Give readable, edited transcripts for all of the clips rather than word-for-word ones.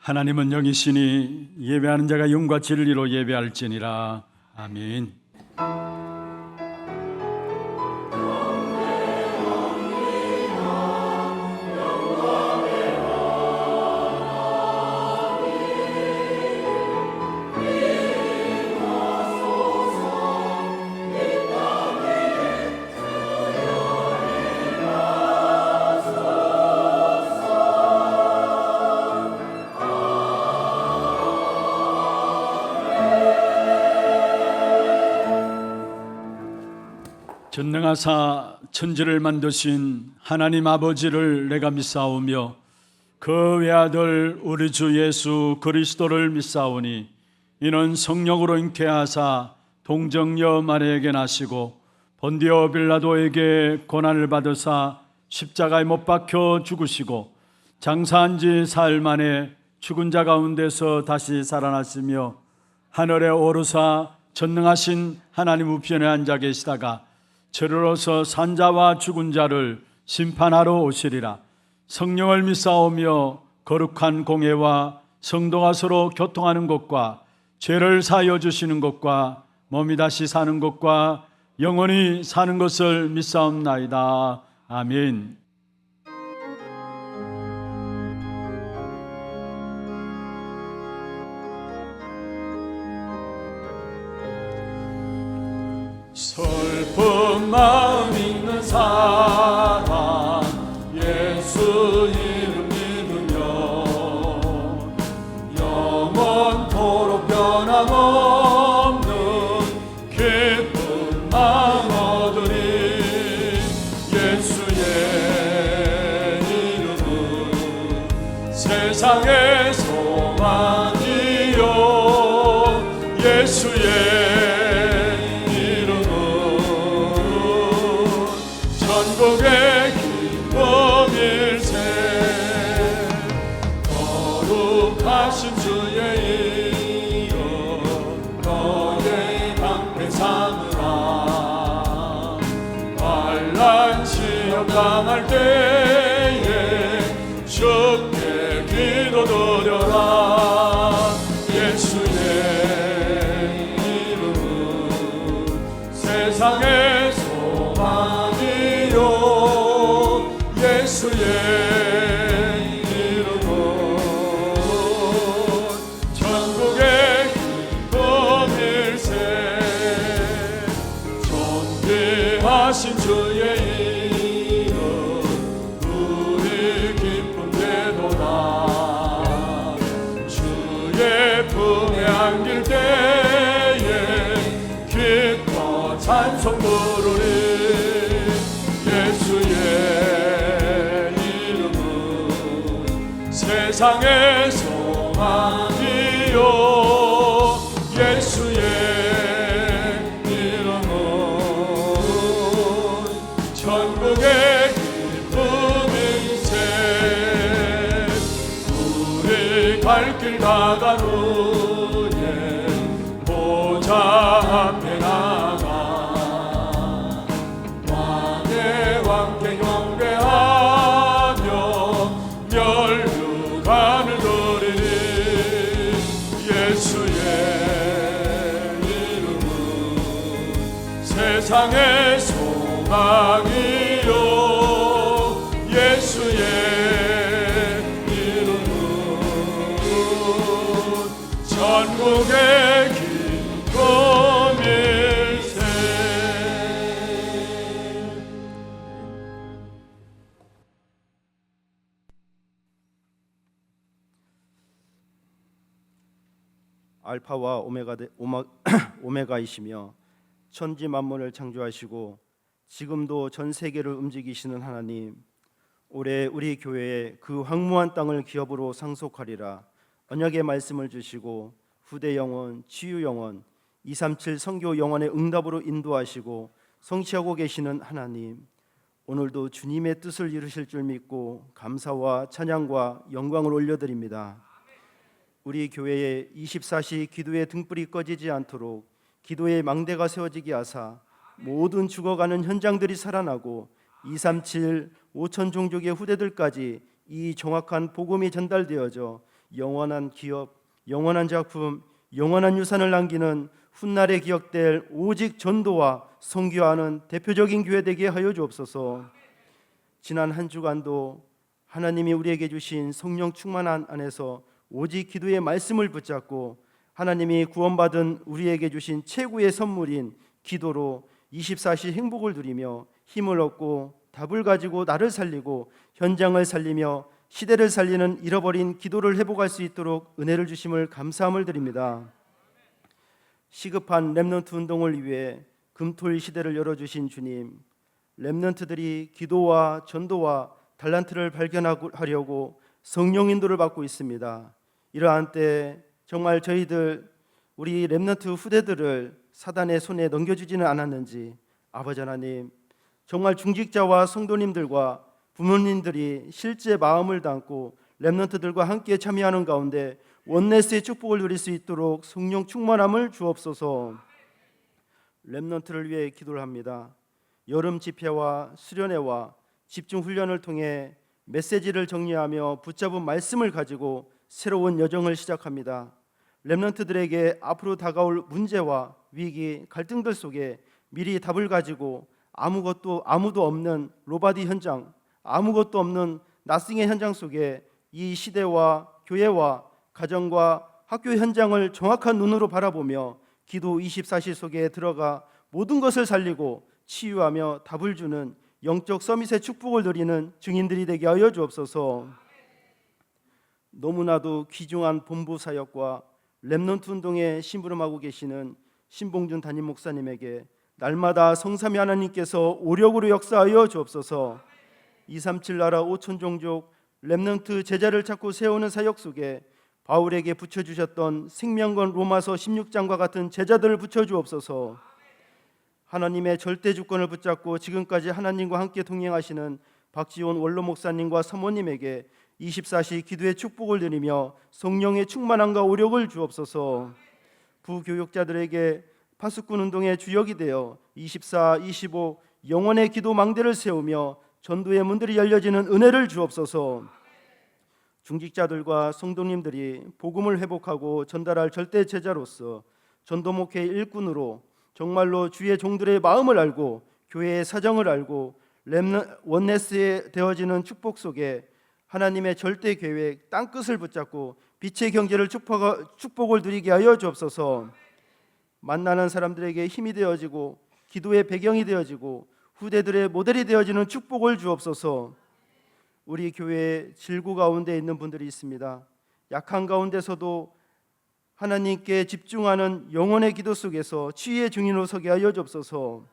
하나님은 영이시니 예배하는 자가 영과 진리로 예배할지니라. 아멘. 전능하사 천지를 만드신 하나님 아버지를 내가 믿사오며 그 외아들 우리 주 예수 그리스도를 믿사오니 이는 성령으로 잉태하사 동정녀 마리아에게 나시고 본디오 빌라도에게 고난을 받으사 십자가에 못 박혀 죽으시고 장사한 지 사흘 만에 죽은 자 가운데서 다시 살아나시며 하늘에 오르사 전능하신 하나님 우편에 앉아 계시다가 저리로서 산자와 죽은 자를 심판하러 오시리라. 성령을 믿사오며 거룩한 공회와 성도가 서로 교통하는 것과 죄를 사하여 주시는 것과 몸이 다시 사는 것과 영원히 사는 것을 믿사옵나이다. 아멘. 슬픈 마음 있는 사람 예수 이름 믿으며 영원토록 변함없는 기쁜 마음 얻으리. 예수의 이름은 세상의 소망이요 예수의 천국의 기쁨일세. 거룩하신 주의 이름 너의 방패 삼으라. 환난 시험 당할 때에 주께 기도드려라. 예수의 이름은 세상의 소망 예수의 이름은 천국의 기쁨일세. 존귀하신 주의 이름 우리 기쁨 되도다. 주의 품에 안길 때에 기뻐 찬송 부르리. 예수의 이름은 세상의 소망이요 예수의 이름은 천국의 기쁨일세. 우리 갈 길 나간 후에 보좌 앞에 나가 왕께 경배하며 멸류관을 드리리. 예수의 이름은 세상의 소망이요 예수의 이름은 천국의 기쁨일세. 알파와 오메가이시며 천지 만물을 창조하시고 지금도 전 세계를 움직이시는 하나님, 올해 우리 교회에 그 황무한 땅을 기업으로 상속하리라. 언약의 말씀을 주시고 후대 영혼, 치유 영혼, 237 선교 영혼의 응답으로 인도하시고 성취하고 계시는 하나님, 오늘도 주님의 뜻을 이루실 줄 믿고 감사와 찬양과 영광을 올려드립니다. 우리 교회에 24시 기도의 등불이 꺼지지 않도록 기도의 망대가 세워지게 하사 모든 죽어가는 현장들이 살아나고 237 5천 종족의 후대들까지 이 정확한 복음이 전달되어져 영원한 기업, 영원한 작품, 영원한 유산을 남기는 훗날에 기억될 오직 전도와 선교하는 대표적인 교회 되게 하여 주옵소서. 지난 한 주간도 하나님이 우리에게 주신 성령 충만한 안에서 오직 기도의 말씀을 붙잡고 하나님이 구원받은 우리에게 주신 최고의 선물인 기도로 24시 행복을 누리며 힘을 얻고 답을 가지고 나를 살리고 현장을 살리며 시대를 살리는 잃어버린 기도를 회복할 수 있도록 은혜를 주심을 감사함을 드립니다. 시급한 렘넌트 운동을 위해 금토일 시대를 열어주신 주님, 렘넌트들이 기도와 전도와 달란트를 발견하려고 성령 인도를 받고 있습니다. 이러한 때 정말 저희들 우리 렘넌트 후대들을 사단의 손에 넘겨주지는 않았는지 아버지 하나님, 정말 중직자와 성도님들과 부모님들이 실제 마음을 담고 렘넌트들과 함께 참여하는 가운데 원네스의 축복을 누릴 수 있도록 성령 충만함을 주옵소서. 렘넌트를 위해 기도를 합니다. 여름 집회와 수련회와 집중 훈련을 통해 메시지를 정리하며 붙잡은 말씀을 가지고 새로운 여정을 시작합니다. 렘넌트들에게 앞으로 다가올 문제와 위기, 갈등들 속에 미리 답을 가지고 아무도 없는 로바디 현장, 아무것도 없는 나싱의 현장 속에 이 시대와 교회와 가정과 학교 현장을 정확한 눈으로 바라보며 기도 24시 속에 들어가 모든 것을 살리고 치유하며 답을 주는 영적 서밋의 축복을 누리는 증인들이 되게 하여 주옵소서. 너무나도 귀중한 본부 사역과 렘넌트 운동에 심부름하고 계시는 신봉준 담임 목사님에게 날마다 성삼위 하나님께서 오력으로 역사하여 주옵소서. 237 나라 5천 종족 렘넌트 제자를 찾고 세우는 사역 속에 바울에게 붙여주셨던 생명권 로마서 16장과 같은 제자들을 붙여주옵소서. 하나님의 절대 주권을 붙잡고 지금까지 하나님과 함께 동행하시는 박지원 원로 목사님과 사모님에게 24시 기도의 축복을 드리며 성령의 충만함과 오력을 주옵소서. 부교육자들에게 파수꾼 운동의 주역이 되어 24, 25 영원의 기도 망대를 세우며 전도의 문들이 열려지는 은혜를 주옵소서. 중직자들과 성도님들이 복음을 회복하고 전달할 절대 제자로서 전도 목회 일꾼으로 정말로 주의 종들의 마음을 알고 교회의 사정을 알고 원네스에 되어지는 축복 속에 하나님의 절대 계획 땅끝을 붙잡고 빛의 경제를 축복을 누리게 하여 주옵소서. 만나는 사람들에게 힘이 되어지고 기도의 배경이 되어지고 후대들의 모델이 되어지는 축복을 주옵소서. 우리 교회에 질고 가운데 있는 분들이 있습니다. 약한 가운데서도 하나님께 집중하는 영혼의 기도 속에서 치유의 증인으로 서게 하여 주옵소서.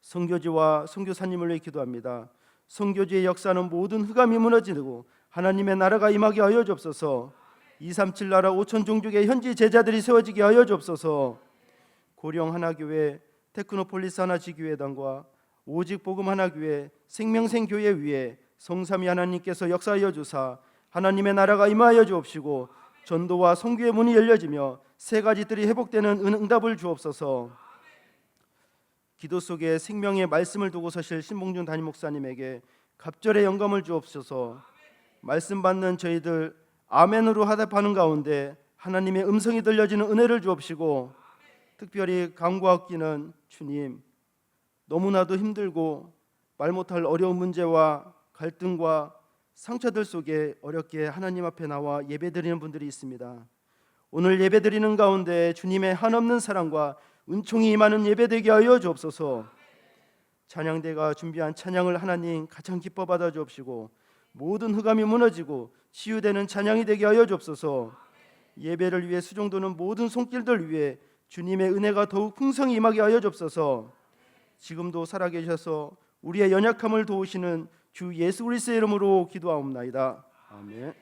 선교지와 선교사님을 위해 기도합니다. 선교지의 역사는 모든 흑암이 무너지고 하나님의 나라가 임하게 하여 주옵소서. 237 나라 5천 종족의 현지 제자들이 세워지게 하여 주옵소서. 고령 하나교회, 테크노폴리스 하나지교회당과 오직 복음 하나교회, 생명생교회 위에 성삼위 하나님께서 역사하여 주사 하나님의 나라가 임하여 주옵시고 전도와 선교의 문이 열려지며 세 가지 뜰이 회복되는 응답을 주옵소서. 기도 속에 생명의 말씀을 두고 서실 신봉준 담임 목사님에게 갑절의 영감을 주옵소서. 말씀 받는 저희들 아멘으로 화답하는 가운데 하나님의 음성이 들려지는 은혜를 주옵시고 특별히 간구하기는 주님, 너무나도 힘들고 말 못할 어려운 문제와 갈등과 상처들 속에 어렵게 하나님 앞에 나와 예배드리는 분들이 있습니다. 오늘 예배드리는 가운데 주님의 한없는 사랑과 은총이 임하는 예배되게 하여 주옵소서. 찬양대가 준비한 찬양을 하나님 가장 기뻐 받아 주옵시고 모든 흑암이 무너지고 치유되는 찬양이 되게 하여 주옵소서. 예배를 위해 수종도는 모든 손길들 위해 주님의 은혜가 더욱 풍성히 임하게 하여 주옵소서. 지금도 살아계셔서 우리의 연약함을 도우시는 주 예수 그리스도의 이름으로 기도하옵나이다. 아멘.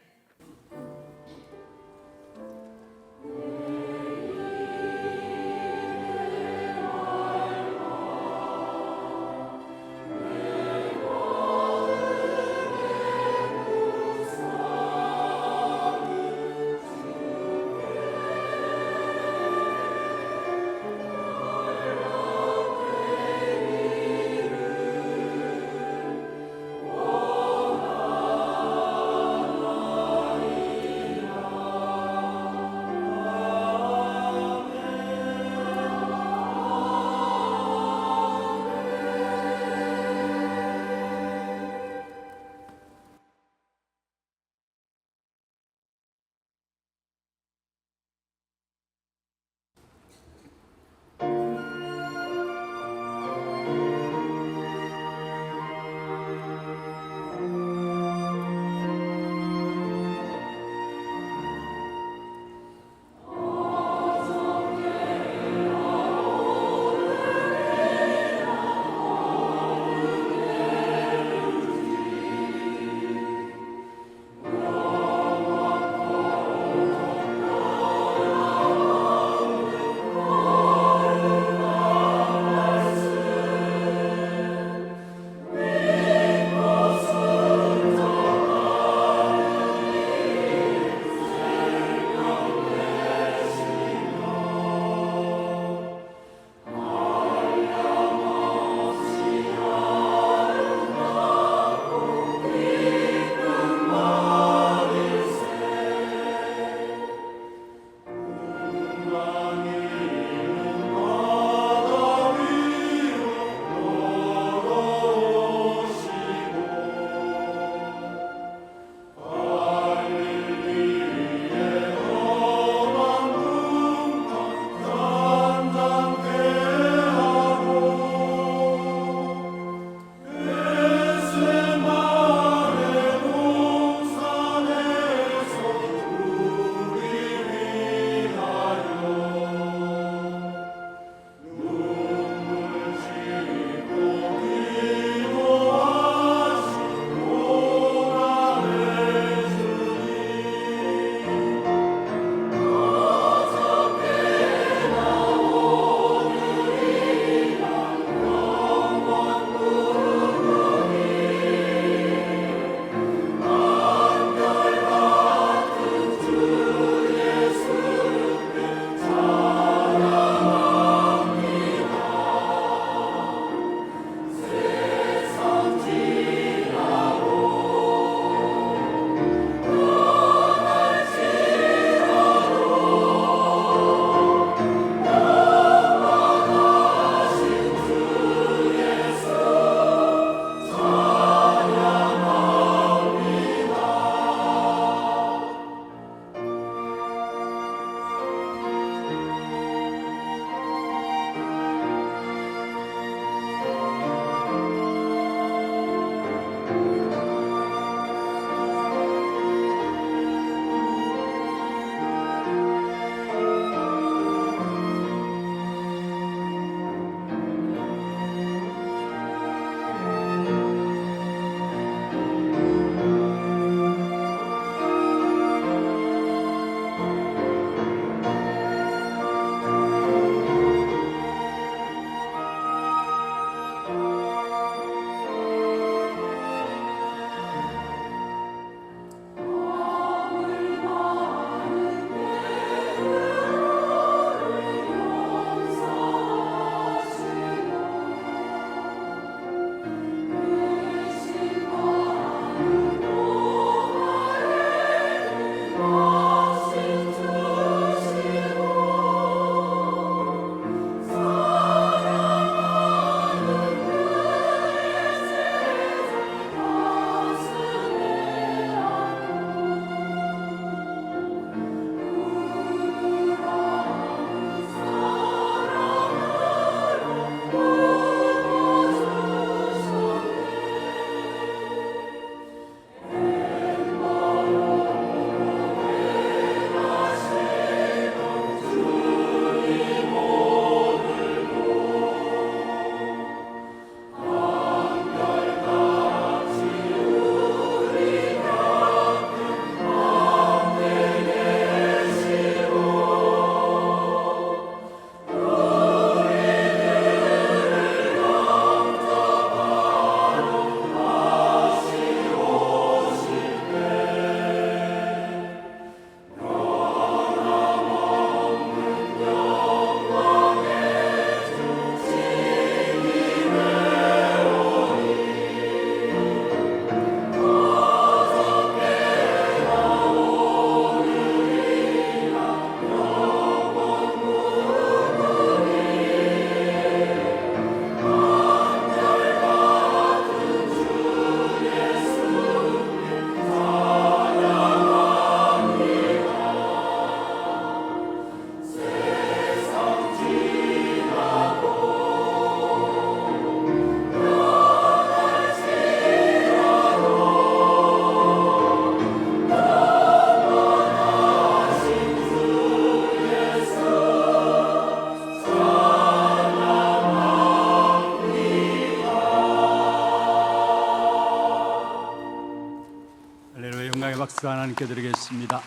할렐루야. 영광의 박수 하나님께 드리겠습니다.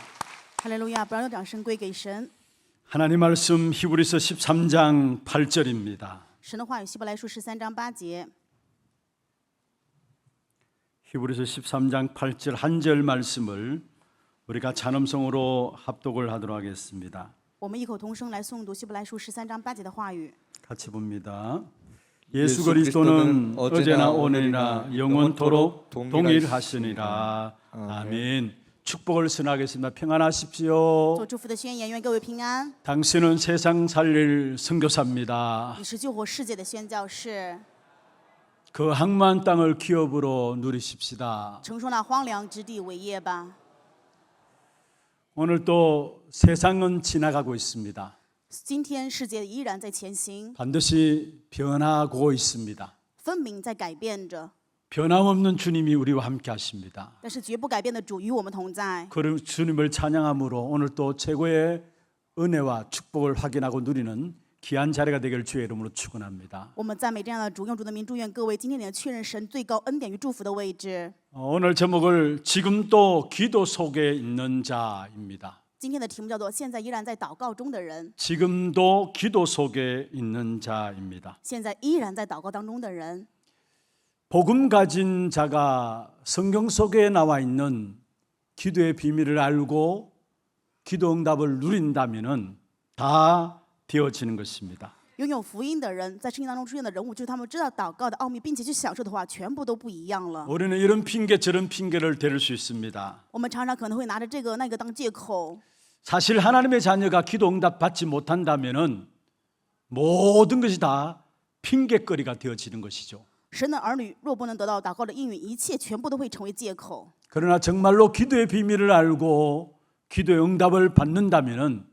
哈利路亚！不让掌声归给神。 하나님 말씀 히브리서 13장 8절입니다. 神的话语，希伯来书13章8节。 히브리서 13장 8절 한 절 말씀을 우리가 찬음성으로 합독을 하도록 하겠습니다. 我们异口同声来诵读希伯来书13章8节的话语。 같이 봅니다. 예수 그리스도는 어제나 오늘이나 영원토록 동일하시니라. 아멘. 축복을 선하겠습니다. 평안하십시오. 做祝福的宣言，愿各位平安。 당신은 세상 살릴 선교사입니다. 你是救活世界的宣教士， 그 항만 땅을 기업으로 누리십시다. 承受那荒凉之地为业吧。 오늘 또 세상은 지나가고 있습니다. 今天世界依然在前行， 반드시 변하고 있습니다. 分明在改变着， 변함없는 주님이 우리와 함께 하십니다. 但是绝不改变的主与我们同在。 그 주님을 찬양함으로 오늘 또 최고의 은혜와 축복을 확인하고 누리는 귀한 자리가 되기를 주의 이름으로 축원합니다. 我们赞美这样的主，用主的名祝愿各位今天也能确认神最高恩典与祝福的位置。 오늘 제목을 지금 또 기도 속에 있는 자입니다. 今天的题目叫做“现在依然在祷告中的人”。 지금도 기도 속에 있는 자입니다. 现在依然在祷告当中的人， 복음 가진 자가 성경 속에 나와 있는 기도의 비밀을 알고 기도 응답을 누린다면은 다 되어지는 것입니다. 拥有福音的人，在圣经当中出现的人物，就是他们知道祷告的奥秘，并且去享受的话，全部都不一样了。 우리는 이런 핑계 저런 핑계를 대를 수 있습니다. 我们常常可能会拿着这个那个当借口。 사실 하나님의 자녀가 기도 응답 받지 못한다면은 모든 것이 다 핑계거리가 되어지는 것이죠. 神的儿女若不能得到祷告的应允，一切全部都会成为借口。 그러나 정말로 기도의 비밀을 알고 기도의 응답을 받는다면은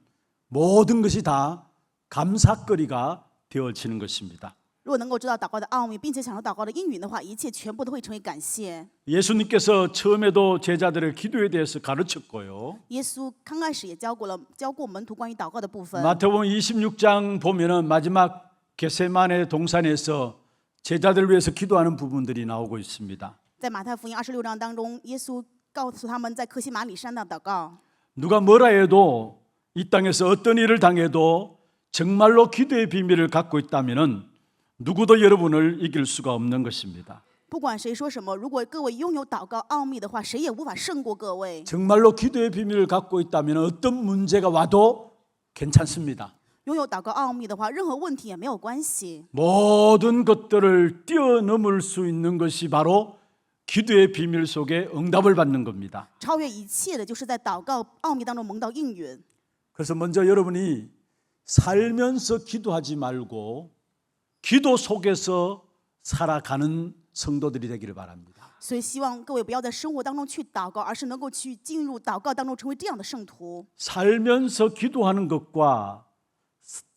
모든 것이 다 감사거리가 되어지는 것입니다. 如果能够知道祷告的奥秘，并且享受祷告的应允的话，一切全部都会成为感谢。 예수님께서 처음에도 제자들의 기도에 대해서 가르쳤고요. 耶稣刚开始也教过门徒关于祷告的部分。 마태복음 26장 보면은 마지막 겟세마네 동산에서 제자들을 위해서 기도하는 부분들이 나오고 있습니다. 在马太福音26章当中，耶稣告诉他们在克西马里山的祷告。 누가 뭐라 해도 이 땅에서 어떤 일을 당해도 정말로 기도의 비밀을 갖고 있다면은 누구도 여러분을 이길 수가 없는 것입니다. 不管谁说什么，如果各位拥有祷告奥秘的话，谁也无法胜过各位。 정말로 기도의 비밀을 갖고 있다면 어떤 문제가 와도 괜찮습니다. 拥有祷告奥秘的话，任何问题也没有关系。 모든 것들을 뛰어넘을 수 있는 것이 바로 기도의 비밀 속에 응답을 받는 겁니다. 超越一切的，就是在祷告奥秘当中蒙到应允。 그래서 먼저 여러분이 살면서 기도하지 말고 기도 속에서 살아가는 성도들이 되기를 바랍니다. 所以希望各位不要在生活当中去祷告，而是能够去进入祷告当中，成为这样的圣徒。 살면서 기도하는 것과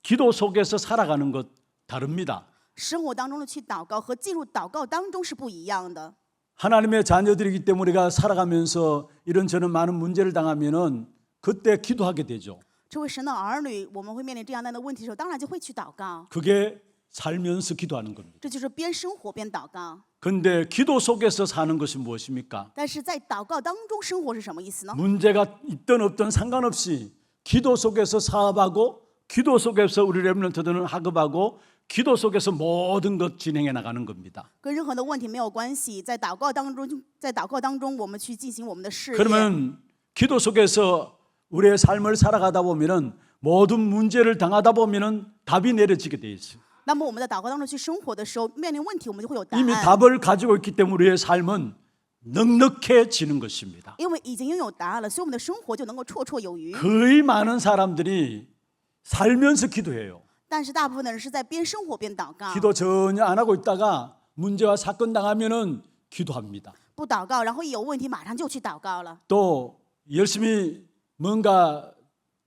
기도 속에서 살아가는 것 다릅니다. 生活当中的去祷告和进入祷告当中是不一样的。 하나님의 자녀들이기 때문에 우리가 살아가면서 이런저런 많은 문제를 당하면은 그때 기도하게 되죠. 成为神的儿女，我们会面临这样那样的问题的时候，当然就会去祷告。 그게 살면서 기도하는 겁니다. 这就是边生活边祷告。 그런데 기도 속에서 사는 것이 무엇입니까? 但是在祷告当中生活是什么意思呢？ 문제가 있든 없든 상관없이 기도 속에서 사업하고 기도 속에서 우리 렘넌트들은 학업하고 기도 속에서 모든 것 진행해 나가는 겁니다. 跟任何的问题没有关系，在祷告当中，我们去进行我们的事业。 그러면 기도 속에서 우리의 삶을 살아가다 보면은 모든 문제를 당하다 보면은 답이 내려지게 돼 있어요. 那么我们在祷告当中去生活的时候，面临问题我们就会有答 이미 案， 답을 가지고 있기 때문에 우리의 삶은 넉넉해지는 것입니다. 因为已经拥有答案了，所以我们的生活就能够绰绰有余。 거의 많은 사람들이 살면서 기도해요. 但是大部分的人是在边生活边祷告， 기도 전혀 안 하고 있다가 문제와 사건 당하면은 기도합니다. 不祷告，然后一有问题马上就去祷告了， 또 열심히 뭔가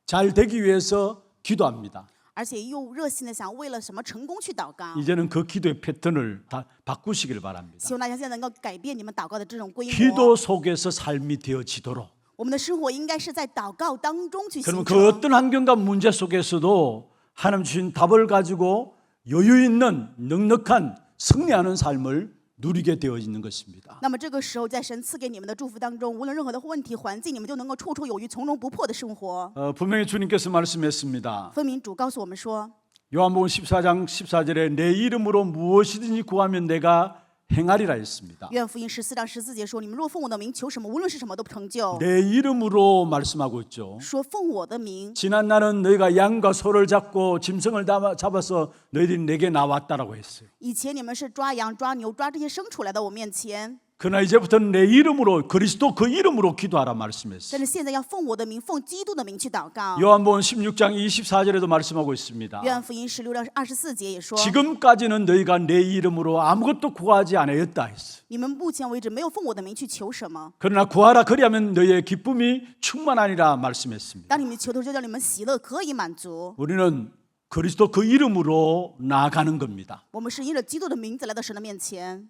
잘 되기 위해서 기도합니다. 而且又热心的想为了什么成功去祷告。 이제는 그 기도의 패턴을 다 바꾸시길 바랍니다. 希望大家现在能够改变你们祷告的这种规模。 기도 속에서 삶이 되어지도록. 我们的生活应该是在祷告当中去 그러면 形 그 成。 어떤 환경과 문제 속에서도 하나님 주신 답을 가지고 여유 있는 넉넉한 승리하는 삶을 누리게 되어 있는 것입니다. 那么这个时候，在神赐给你们的祝福当中，无论任何的问题环境，你们就能够绰绰有余、从容不迫的生活。 분명히 주님께서 말씀했습니다. 分明主告诉我们说， 요한복음 14장 14절에 내 이름으로 무엇이든지 구하면 내가 행하리라 했습니다. 约翰福音14章14节说：“你们若奉我的名求什么，无论是什么都成就。 내 이름으로 말씀하고 있죠. 说奉我的名， 지난 날은 너희가 양과 소를 잡고 짐승을 잡아서 너희들이 내게 나왔다라고 했어요. 以前你们是抓羊、抓牛、抓这些牲畜来到我面前， 그러나 이제부터는 내 이름으로 그리스도 그 이름으로 기도하라 말씀했어요. 但是现在要奉我的名，奉基督的名去祷告。 요한복음 16장 24절에도 말씀하고 있습니다. 约翰福音16章24节也说， 지금까지는 너희가 내 이름으로 아무것도 구하지 않았다 했어요. 你们目前为止没有奉我的名去求什么， 그러나 구하라 그리하면 너희의 기쁨이 충만하니라 말씀했습니다. 当你们求的时候，就叫你们喜乐可以满足。 우리는 그리스도 그 이름으로 나아가는 겁니다. 我们是因着基督的名字来到神的面前。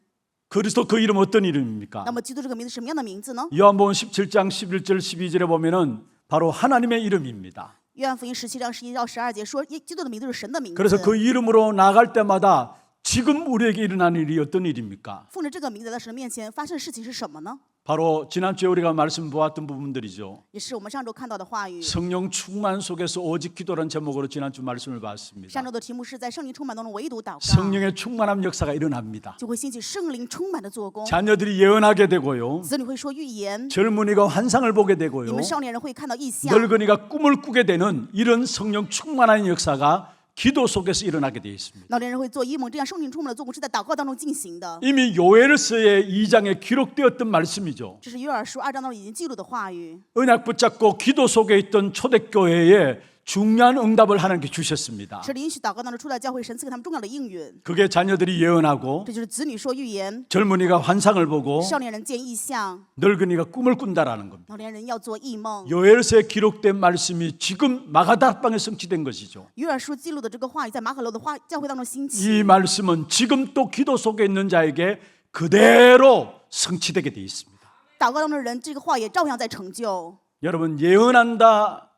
그리스도 그 이름 어떤 이름입니까? 那么基督这个名字是什么样的名字呢？ 요한복음 17장 11절 12절에 보면은 바로 하나님의 이름입니다. 约翰福音17章11到12节说，基督的名字是神的名字。 그래서 그 이름으로 나아갈 때마다 지금 우리에게 일어나는 일이 어떤 일입니까? 奉着这个名字来到神的面前，发生的事情是什么呢？ 바로 지난주에 우리가 말씀 보았던 부분들이죠. 也是我们上周看到的话语。 성령 충만 속에서 오직 기도라는 제목으로 지난주 말씀을 봤습니다. 上周的题目是在圣灵充满当中唯独祷告， 성령의 충만함 역사가 일어납니다. 就会兴起圣灵充满的做工。 자녀들이 예언하게 되고요. 子女会说预言， 젊은이가 환상을 보게 你 되고요. 们少年人会看到异象， 늙은이가 꿈을 꾸게 되는 이런 성령 충만한 역사가 기도 속에서 일어나게 되어 있습니다. 老年人会做异梦，这样圣灵充满的做工是在祷告当中进行的。 이미 요엘서의 2장에 기록되었던 말씀이죠. 这是约珥书2章当中已经记录的话语。 언약 붙잡고 기도 속에 있던 초대교회에 중요한 응답을 하나님께 주셨습니다. 是允许祷告当中出来教会，神赐给他们重要的应允。 그게 자녀들이 예언하고 这就是子女说预言， 젊은이가 환상을 보고 少年人见异象， 늙은이가 꿈을 꾼다라는 겁니다. 老年人要做异梦。 요엘서에 기록된 말씀이 지금 마가다락방에 성취된 것이죠. 约珥书记录的这个话语在马可楼的教会当中兴 이 起， 말씀은 지금 또 기도 속에 있는 자에게 그대로 성취되게 되어 있습니다. 祷告当中的人，这个话也照样在成就。 여러분, 예언한다,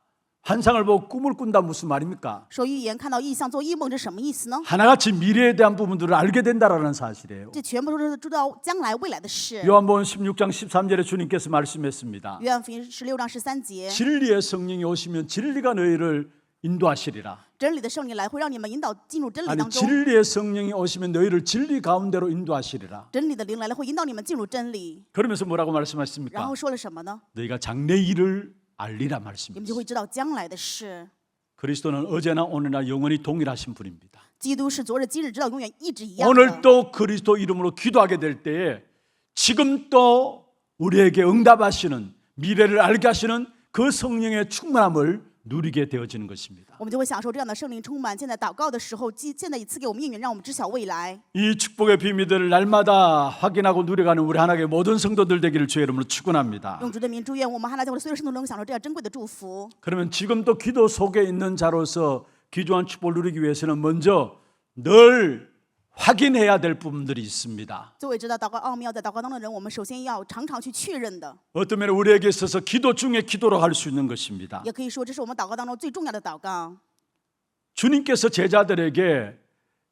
환상을 보고 꿈을 꾼다 무슨 말입니까? 说预言、看到异象、做异梦，这什么意思呢？ 하나같이 미래에 대한 부분들을 알게 된다라는 사실이에요. 这全部都是知道将来未来的事。 요한복음 16장 13절에 주님께서 말씀했습니다. 约翰福音16章13节， 진리의 성령이 오시면 진리가 너희를 인도하시리라. 真理的圣灵来会让你们引导进入真理 아니 当中， 진리의 성령이 오시면 너희를 진리 가운데로 인도하시리라. 真理的灵来了会引导你们进入真理。 그러면서 뭐라고 然 말씀하십니까? 后说了什么呢？ 너희가 장래 일을 알리라 你们 말씀입니다. 就会知道将来的事。 그리스도는 어제나 오늘나 영원히 동일하신 분입니다. 基督是昨日、今日，直到永远一直一样的。 오늘 또 그리스도 이름으로 기도하게 될 때에 지금 또 우리에게 응답하시는 미래를 알게 하시는 그 성령의 충만함을 누리게 되어지는 것입니다. 我们就会享受这样的圣灵充满。现在祷告的时候，现在赐给我们应允，让我们知晓未来。 이 축복의 비밀들을 날마다 확인하고 누려가는 우리 하나님의 모든 성도들 되기를 주의 이름으로 축원합니다. 用主的名祝愿我们汉来教会所有圣徒能够享受这样珍贵的祝福。 그러면 지금도 기도 속에 있는 자로서 귀중한 축복을 누리기 위해서는 먼저 늘 확인해야 될 부분들이 있습니다. 作为知道祷告奥妙在祷告当中的人，我们首先要常常去确认的， 어떤 면에 우리에게 있어서 기도 중에 기도로 할 수 있는 것입니다. 也可以说这是我们祷告当中最重要的祷告。 주님께서 제자들에게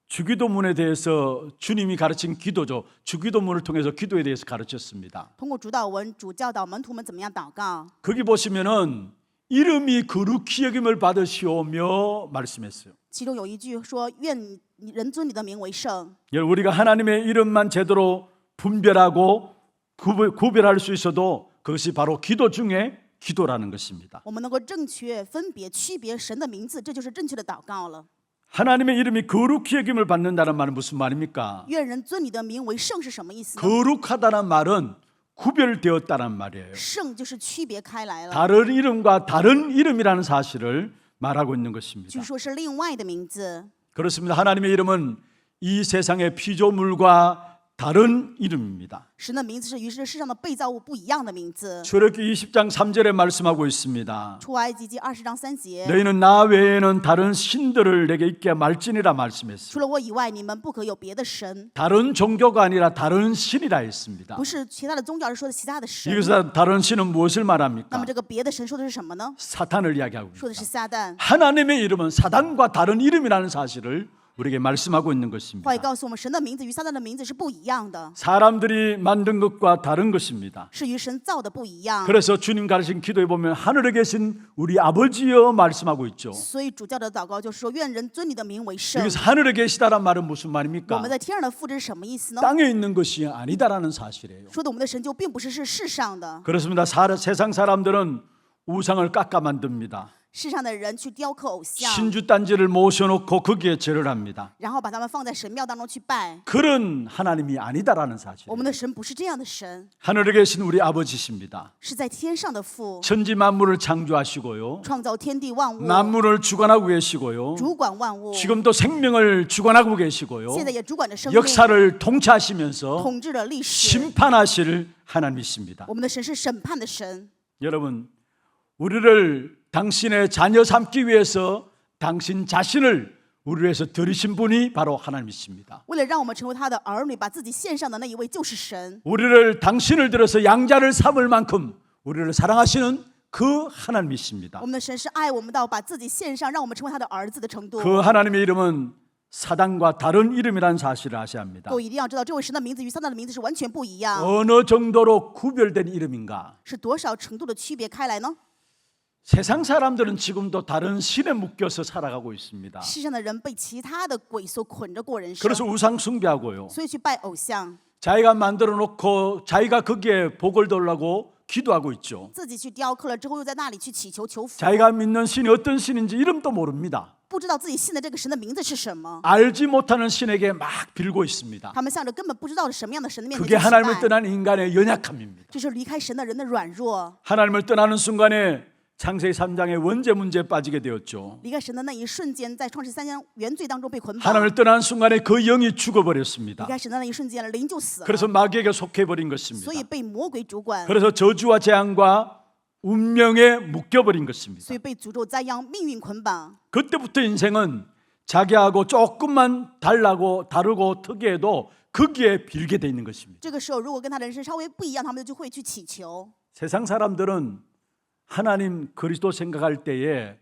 주기도문에 대해서 주님이 가르친 기도죠. 주기도문을 통해서 기도에 대해서 가르쳤습니다. 通过主导文，主教导门徒们怎么样祷告。 거기 보시면은 이름이 거룩히 여김을 받으시오며 말씀했어요. 其中有一句说：“愿人尊你的名为圣。 우리가 하나님의 이름만 제대로 분별하고 구별할 수 있어도 그것이 바로 기도 중에 기도라는 것입니다. ”我们能够正确分别、区别神的名字，这就是正确的祷告了。 하나님의 이름이 거룩히 여김을 받는다는 말은 무슨 말입니까? 愿人尊你的名为圣是什么意思呢？ 거룩하다는 말은 구별되었다는 말이에요. 圣就是区别开来了， 다른 이름과 다른 이름이라는 사실을 말하고 있는 것입니다. 据说是另外的名字。 그렇습니다. 하나님의 이름은 이 세상의 피조물과 다른 이름입니다. 神的名字是与这世上的被造物不一样的名字。 출애굽기 20장 3절에 말씀하고 있습니다. 出埃及记20章3节， 너희는 나 외에는 다른 신들을 내게 있게 말지니라 말씀했어요. 除了我以外，你们不可有别的神。 다른 종교가 아니라 다른 신이라 했습니다. 不是其他的宗教，是说的其他的神。 여기서 다른 신은 무엇을 那么 말합니까? 这个别的神说的是什么呢？ 사탄을 이야기하고 说的 있습니다. 是撒旦。 하나님의 이름은 사단과 다른 이름이라는 사실을 우리에게 말씀하고 있는 话 것입니다. 语告诉我们，神的名字与撒旦的名字是不一样的， 사람들이 만든 것과 다른 것입니다. 是与神造的不一样。 그래서 주님 가르친 기도에 보면 하늘에 계신 우리 아버지여 말씀하고 있죠. 所以主教的祷告就是说，愿人尊你的名为圣。 여기서 하늘에 계시다란 말은 무슨 我 말입니까? 们在天上的父，这是什么意思呢？ 땅에 있는 것이 아니다라는 사실이에요. 说的我们的神就并不是世上的， 그렇습니다. 세상 사람들은 우상을 깎아 만듭니다. 世上的人去雕刻偶像， 신주단지를 모셔놓고 거기에 절을 합니다. 然后把他们放在神庙当中去拜。 그런 하나님이 아니다라는 사실. 我们的神不是这样的神， 하늘에 계신 우리 아버지십니다. 是在天上的父， 천지 만물을 창조하시고요. 创造天地万物， 만물을 주관하고 계시고요. 主管万物， 지금도 생명을 주관하고 계시고요. 现在也主管着生命， 역사를 통치하시면서 统治着历史。 심판하실 하나님이십니다. 我们的神是审判的神。 여러분, 우리를 당신의 자녀 삼기 위해서 당신 자신을 우리를 위해서 들이신 분이 바로 하나님이십니다. 为了让我们成为他的儿女，把自己献上的那一位就是神。 우리를 당신을 들어서 양자를 삼을 만큼 우리를 사랑하시는 그 하나님이십니다. 我们的神是爱我们到把自己献上，让我们成为他的儿子的程度。 그 하나님의 이름은 사단과 다른 이름이라는 사실을 아셔야 합니다. 各位一定要知道，这位神的名字与撒旦的名字是完全不一样， 어느 정도로 구별된 이름인가? 是多少程度的区别开来呢？ 세상 사람들은 지금도 다른 신에 묶여서 살아가고 있습니다. 世上的人被其他的鬼所捆着过人生， 그래서 우상 숭배하고요. 所以去拜偶像， 자기가 만들어 놓고 자기가 거기에 복을 달라고 기도하고 있죠. 自己去雕刻了之后，又在那里去祈求求福， 자기가 믿는 신이 어떤 신인지 이름도 모릅니다. 不知道自己信的这个神的名字是什么。 알지 못하는 신에게 막 빌고 있습니다. 他们向着根本不知道是什么样的神的面前 그게 去祈 하나님을 拜， 떠난 인간의 연약함입니다. 这是离开神的人的软弱。 하나님을 떠나는 순간에 창세기 3장의 원죄 문제에 빠지게 되었죠. 离开神的那一瞬间，在创世3章原罪当中被捆绑。 하나님을 떠나는 순간에 그 영이 离 죽어버렸습니다. 开神的那一瞬间，灵就死了， 그래서 마귀에게 속해버린 것입니다. 所以被魔鬼主管， 그래서 저주와 재앙과 운명에 묶여버린 것입니다. 所以被诅咒灾殃、命运捆绑。 그때부터 인생은 자기하고 조금만 다르고 특이해도 거기에 빌게 돼 있는 것입니다. 这个时候，如果跟他人生稍微不一样，他们就会去祈求。 세상 사람들은 하나님 그리스도 생각할 때에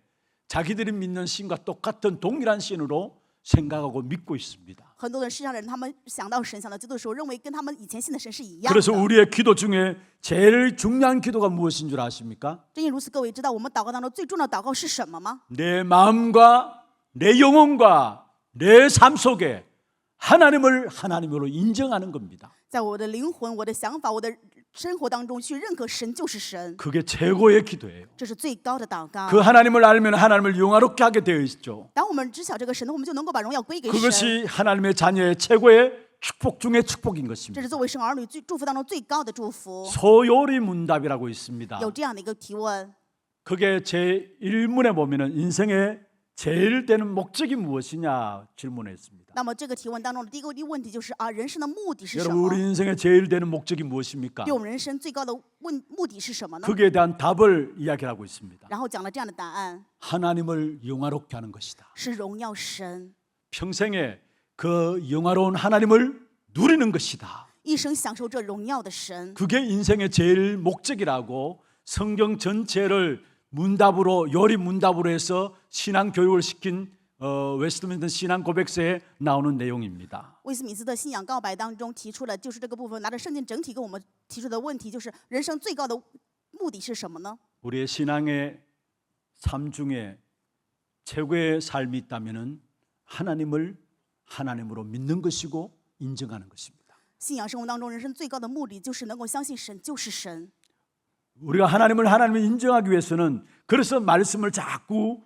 자기들이 믿는 신과 똑같은 동일한 신으로 생각하고 믿고 있습니다. 很多人世上人，他们想到神、想到基督的时候，认为跟他们以前信的神是一样 그래서 的。 우리의 기도 중에 제일 중요한 기도가 무엇인 줄 아십니까? 正因如此，各位知道我们祷告当中最重要的祷告是什么吗？ 내 마음과 내 영혼과 내 삶 속에 하나님을 하나님으로 인정하는 겁니다. 在我的灵魂、我的想法、我的生活当中去认可神就是神， 그게 최고의 기도예요. 这是最高的祷告。 그 하나님을 알면 하나님을 영화롭게 하게 되어 있죠. 当我们知晓这个神的，我们就能够把荣耀归给神。 그것이 하나님의 자녀의 최고의 축복 중의 축복인 这 것입니다. 是作为神儿女最祝福当中最高的祝福。 소요리 문답이라고 있습니다. 有这样的一个提问， 그게 제 1문에 보면은 인생의 제일 되는 목적이 무엇이냐 질문했습니다. 那么这个提问当中的第一个问题就是啊，人生的目的是什 여러분 么？ 우리 인생의 제일 되는 목적이 무엇입니까? 对我们人生最高的目的是什么呢？ 거기에 대한 답을 이야기하고 있습니다. 然后讲了这样的答案， 하나님을 영화롭게 하는 것이다. 是荣耀神， 평생에 그 영화로운 하나님을 누리는 것이다. 一生享受这荣耀的神， 그게 인생의 제일 목적이라고 성경 전체를 문답으로 요리 문답으로 해서 신앙 교육을 시킨 웨스트민스터 신앙 고백서에 나오는 내용입니다. 威斯敏斯特信仰告白当中提出了就是这个部分，拿着圣经整体给我们提出的问题就是人生最高的目的是什么呢？ 우리의 신앙의 삶 중에 최고의 삶이 있다면은 하나님을 하나님으로 믿는 것이고 인정하는 것입니다. 信仰生活当中，人生最高的目的就是能够相信神就是神。 우리가 하나님을 인정하기 위해서는 그래서 말씀을 자꾸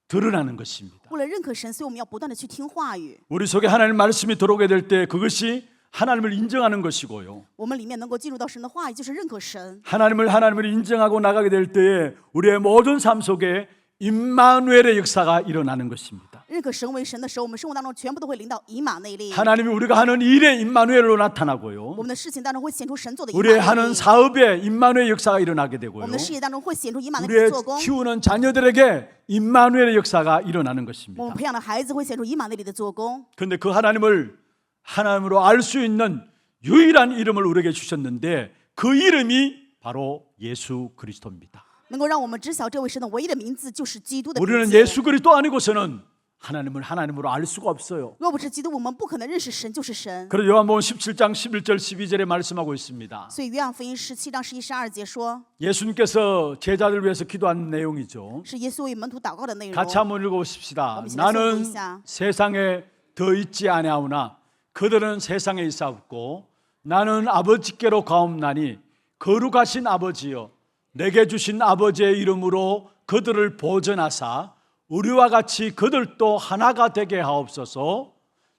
드러나는 것입니다. 为了认可神，所以我们要不断的去听话语。 우리 속에 하나님 말씀이 들어오게 될 때 그것이 하나님을 인정하는 것이고요. 我们里面能够进入到神的话语，就是认可神。 하나님을 인정하고 나가게 될 때에 우리의 모든 삶 속에 임마누엘의 역사가 일어나는 것입니다. 认可神为神的时候，我们生活当中全部都会临到以马内利。 하나님이 우리가 하는 일에 임마누엘로 나타나고요. 我们的事情当中会显出神做的以马 우리의 内 하는 利。 사업에 임마누엘 역사가 일어나게 我 되고요. 们的事业当中会显出以马内利 우리의 的做工。 키우는 자녀들에게 임마누엘의 역사가 일어나는 我 것입니다. 们培养的孩子会显出以马内利的做工。 그런데 그 하나님을 하나님으로 알 수 있는 유일한 이름을 우리에게 주셨는데 그 이름이 바로 예수 그리스도입니다. 能够让我们知晓这位神的唯一的名字就是基督的名 우리는 字。 예수 그리스도 아니고서는 하나님을 하나님으로 알 수가 없어요. 若不是基督，我们不可能认识神就是神。 그래서 요한복음 17장 11절 12절에 말씀하고 있습니다. 所以约翰福音17章11、12节说， 예수님께서 제자들 위해서 기도한 내용이죠. 是耶稣为门徒祷告的内容。 같이 한번 읽어보십시다. 그럼 나는 시작. 세상에 더 있지 아니하오나 그들은 세상에 있사옵고 나는 아버지께로 가옵나니 거룩하신 아버지여 내게 주신 아버지의 이름으로 그들을 보전하사 우리와 같이 그들도 하나가 되게 하옵소서.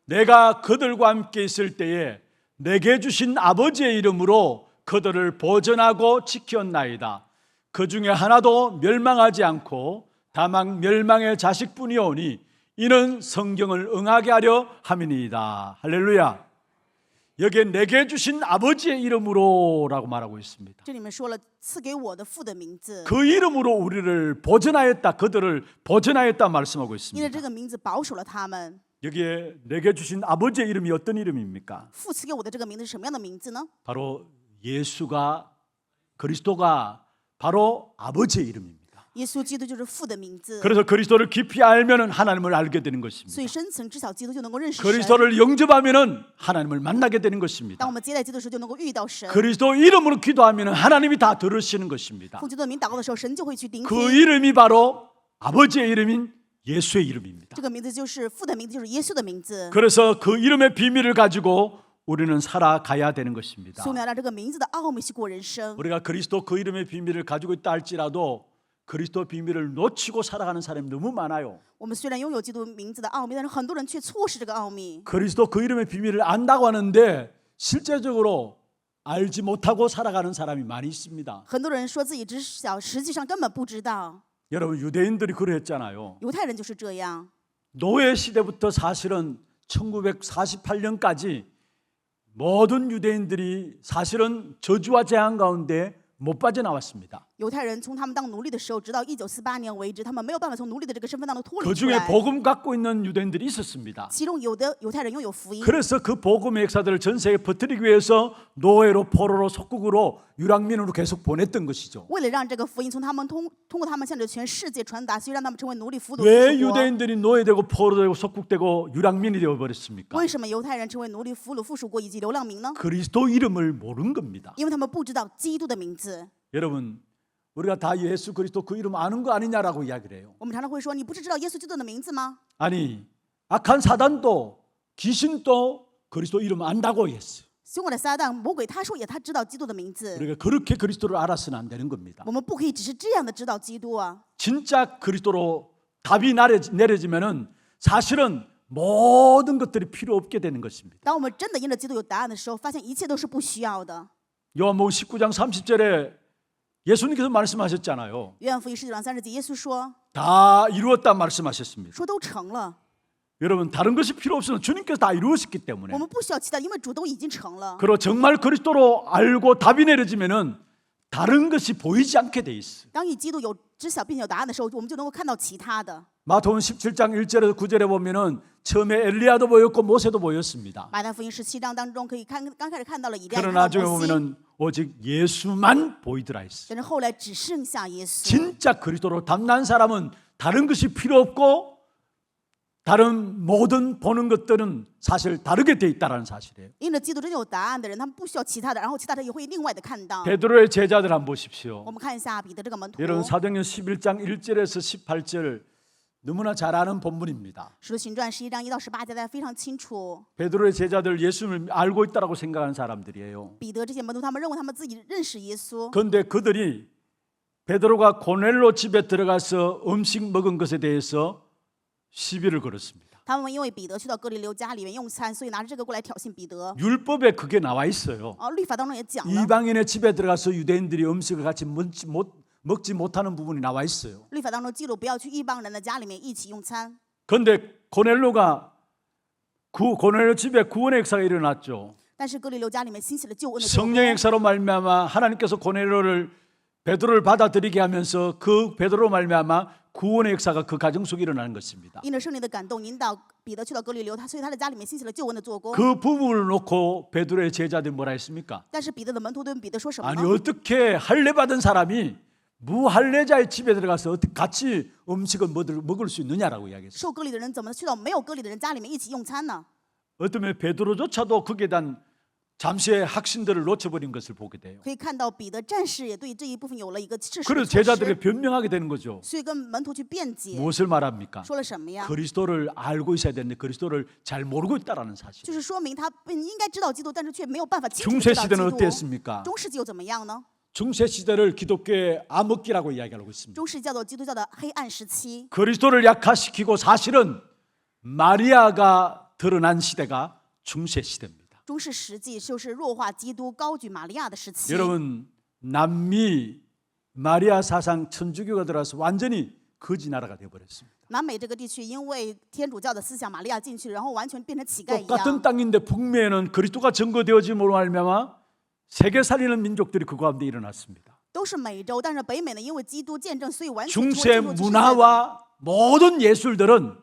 내가 그들과 함께 있을 때에 내게 주신 아버지의 이름으로 그들을 보전하고 지켰나이다. 그 중에 하나도 멸망하지 않고 다만 멸망의 자식뿐이오니 이는 성경을 응하게 하려 함이니이다. 할렐루야. 여기에 내게 주신 아버지의 이름으로라고 말하고 있습니다. 这里面说了赐给我的父的名字， 그 이름으로 우리를 보전하였다. 그들을 보전하였다 말씀하고 因着 있습니다. 这个名字保守了他们。 여기에 내게 주신 아버지의 이름이 어떤 이름입니까? 父赐给我的这个名字是什么样的名字呢？ 바로 예수가 그리스도가 바로 아버지의 이름입니다. 耶稣基督就是父的名字。 그래서 그리스도를 깊이 알면은 하나님을 알게 되는 所 것입니다. 以深层知晓基督就能够认识神。 그리스도를 영접하면은 하나님을 만나게 되는 것입니다. 当我们接待基督的时候，就能够遇到神。 그리스도 이름으로 기도하면은 하나님이 다 들으시는 것입니다. 奉基督的名祷告的时候，神就会去聆 그 听。 이름이 바로 아버지의 이름인 예수의 이름입니다. 这个名字就是父的名字，就是耶稣的名字。 그래서 그 이름의 비밀을 가지고 우리는 살아가야 되는 것입니다. 所以我们要让这个名字的奥秘去过人生。 우리가 그리스도 그 이름의 비밀을 가지고 있다 할지라도 그리스도 비밀을 놓치고 살아가는 사람이 너무 많아요. 我们虽然拥有基督名字的奥秘，但是很多人却错失这个奥秘。 그리스도 그 이름의 비밀을 안다고 하는데 실제적으로 알지 못하고 살아가는 사람이 많이 있습니다. 很多人说自己知晓，实际上根本不知道。 여러분 유대인들이 그랬잖아요. 犹太人就是这样。 노예 시대부터 사실은 1948년까지 모든 유대인들이 사실은 저주와 재앙 가운데 못 빠져나왔습니다. 犹太人从他们当奴隶的时候，直到1948年为止，他们没有办法从奴隶的这个身份当中脱 그 离出 중에 来。 복음 갖고 있는 유대인들이 있었습니다. 其中有的犹太人拥有福音， 그래서 그 복음의 역사들을 전 세계에 퍼뜨리기 위해서 노예로 포로로 속국으로 유랑민으로 계속 보냈던 것이죠. 为了让这个福音从他们通过他们向着全世界传达，所以让他们成为奴隶俘虏 왜 复国。 유대인들이 노예되고 포로되고 속국되고 유랑민이 되어버렸습니까? 为什么犹太人成为奴隶俘虏附属国以及流浪民呢？ 그리스도 이름을 모르는 겁니다. 因为他们不知道基督的名字。 여러분 우리가 다 예수 그리스도 그 이름 아는 거 아니냐라고 이야기를 해요. 我们常常会说，你不是知道耶稣基督的名字吗？ 아니 악한 사단도 귀신도 그리스도 이름 안다고 했어요. 凶恶的撒旦魔鬼他说也他知道基督的名字。 그러니까 그렇게 그리스도를 알아서는 안 되는 겁니다. 我们不可以只是这样的知道基督啊！ 진짜 그리스도로 답이 내려지면은 사실은 모든 것들이 필요 없게 되는 것입니다. 当我们真的因着基督有答案的时候，发现一切都是不需要的。 요한복음 19장 30절에 예수님께서 말씀하셨잖아요. 约翰福音19章30节，耶稣说 다 이루었다 말씀하셨습니다. 都成了， 여러분 다른 것이 필요 없으면 주님께서 다 이루었기 때문에 我们不需要期待，因为主都已经成了。 그리고 정말 그리스도로 알고 답이 내려지면은 다른 것이 보이지 않게 돼 있어요. 当以基督有知晓并且有答案的时候，我们就能够看到其他的。 마태복음 17장 1절에서 9절에 보면은 처음에 엘리야도 보였고 모세도 보였습니다. 马太福音17章当中可以刚开始看到了以利亚， 그러나 看到 나중에 摩西， 보면은 오직 예수만 보이더라 했어요. 但是后来只剩下耶稣。 진짜 그리스도로 담난 사람은 다른 것이 필요 없고 다른 모든 보는 것들은 사실 다르게 돼 있다라는 사실이에요. 因着基督真有答案的人，他们不需要其他的，然后其他的也会另外的看到。 베드로의 제자들 한번 보십시오. 我们看一下彼得这个门徒， 여러분 사도행전 11장 1절에서 18절 너무나 잘 아는 본문입니다. 使徒行传11章1到18节，大家非常清楚。 베드로의 제자들 예수님을 알고 있다라고 생각하는 사람들이에요. 彼得这些门徒，他们认为他们自己认识耶稣， 그런데 그들이 베드로가 고넬로 집에 들어가서 음식 먹은 것에 대해서 시비를 걸었습니다. 他们因为彼得去到哥尼流家里面用餐，所以拿着这个过来挑衅彼得。 율법에 그게 나와 있어요. 律法当中也讲了， 이방인의 집에 들어가서 유대인들이 음식을 같이 먹지 못하는 부분이 나와 있어요. 律法当中记录不要去异邦人的家里面一起用餐。 그런데 고넬로가 고넬로 집에 구원의 역사가 일어났죠. 但是哥尼流家里面兴起了救恩的作 성령의 工， 역사로 말미암아 하나님께서 고넬로를 베드로를 받아들이게 하면서 그 베드로로 말미암아 구원의 역사가 그 가정 속에 일어나는 것입니다. 因着圣灵的感动引导彼得去到哥尼流，所以他的家里面兴起了救恩的做工。 그 부분을 놓고 베드로의 제자들이 뭐라 했습니까? 但是彼得的门徒对彼得说什么 아니 呢？ 어떻게 할례 받은 사람이 무할례자의 집에 들어가서 어떻게 같이 음식을 먹을 수 있느냐라고 이야기했어요. 受割礼的人怎么去到没有割礼的人家里面一起用餐呢？ 어쩌면 베드로조차도 거기에 대한 잠시의 확신들을 놓쳐버린 것을 보게 돼요. 可以看到彼得战士也对这一部分有了一个事实的 그래서 错 제자들이 失， 변명하게 되는 거죠. 所以跟门徒去辩解， 무엇을 말합니까? 说了什么呀？ 그리스도를 알고 있어야 되는데 그리스도를 잘 모르고 있다라는 사실. 就是说明他应该知道基督，但是却没有办法清楚 중세 地知道 시대는 基督。 어땠습니까? 中世纪又怎么样呢？ 중세 시대를 기독교의 암흑기라고 이야기하고 있습니다. 中世纪叫做基督教的黑暗时期， 그리스도를 약화시키고 사실은 마리아가 드러난 시대가 중세 시대입니다. 中世时期就是弱化基督、高举玛利亚的时期。 여러분 남미 마리아 사상 천주교가 들어와서 완전히 거지 나라가 되어버렸습니다. 南美这个地区因为天主教的思想，玛利亚进去，然后完全变成乞丐一 똑같은 样。 땅인데 북미에는 그리스도가 증거되어짐으로 말미암아 세계 살리는 민족들이 그 가운데 일어났습니다. 都是美洲，但是北美呢，因为基督见证，所以完全成为 중세 进入世界的。 문화와 모든 예술들은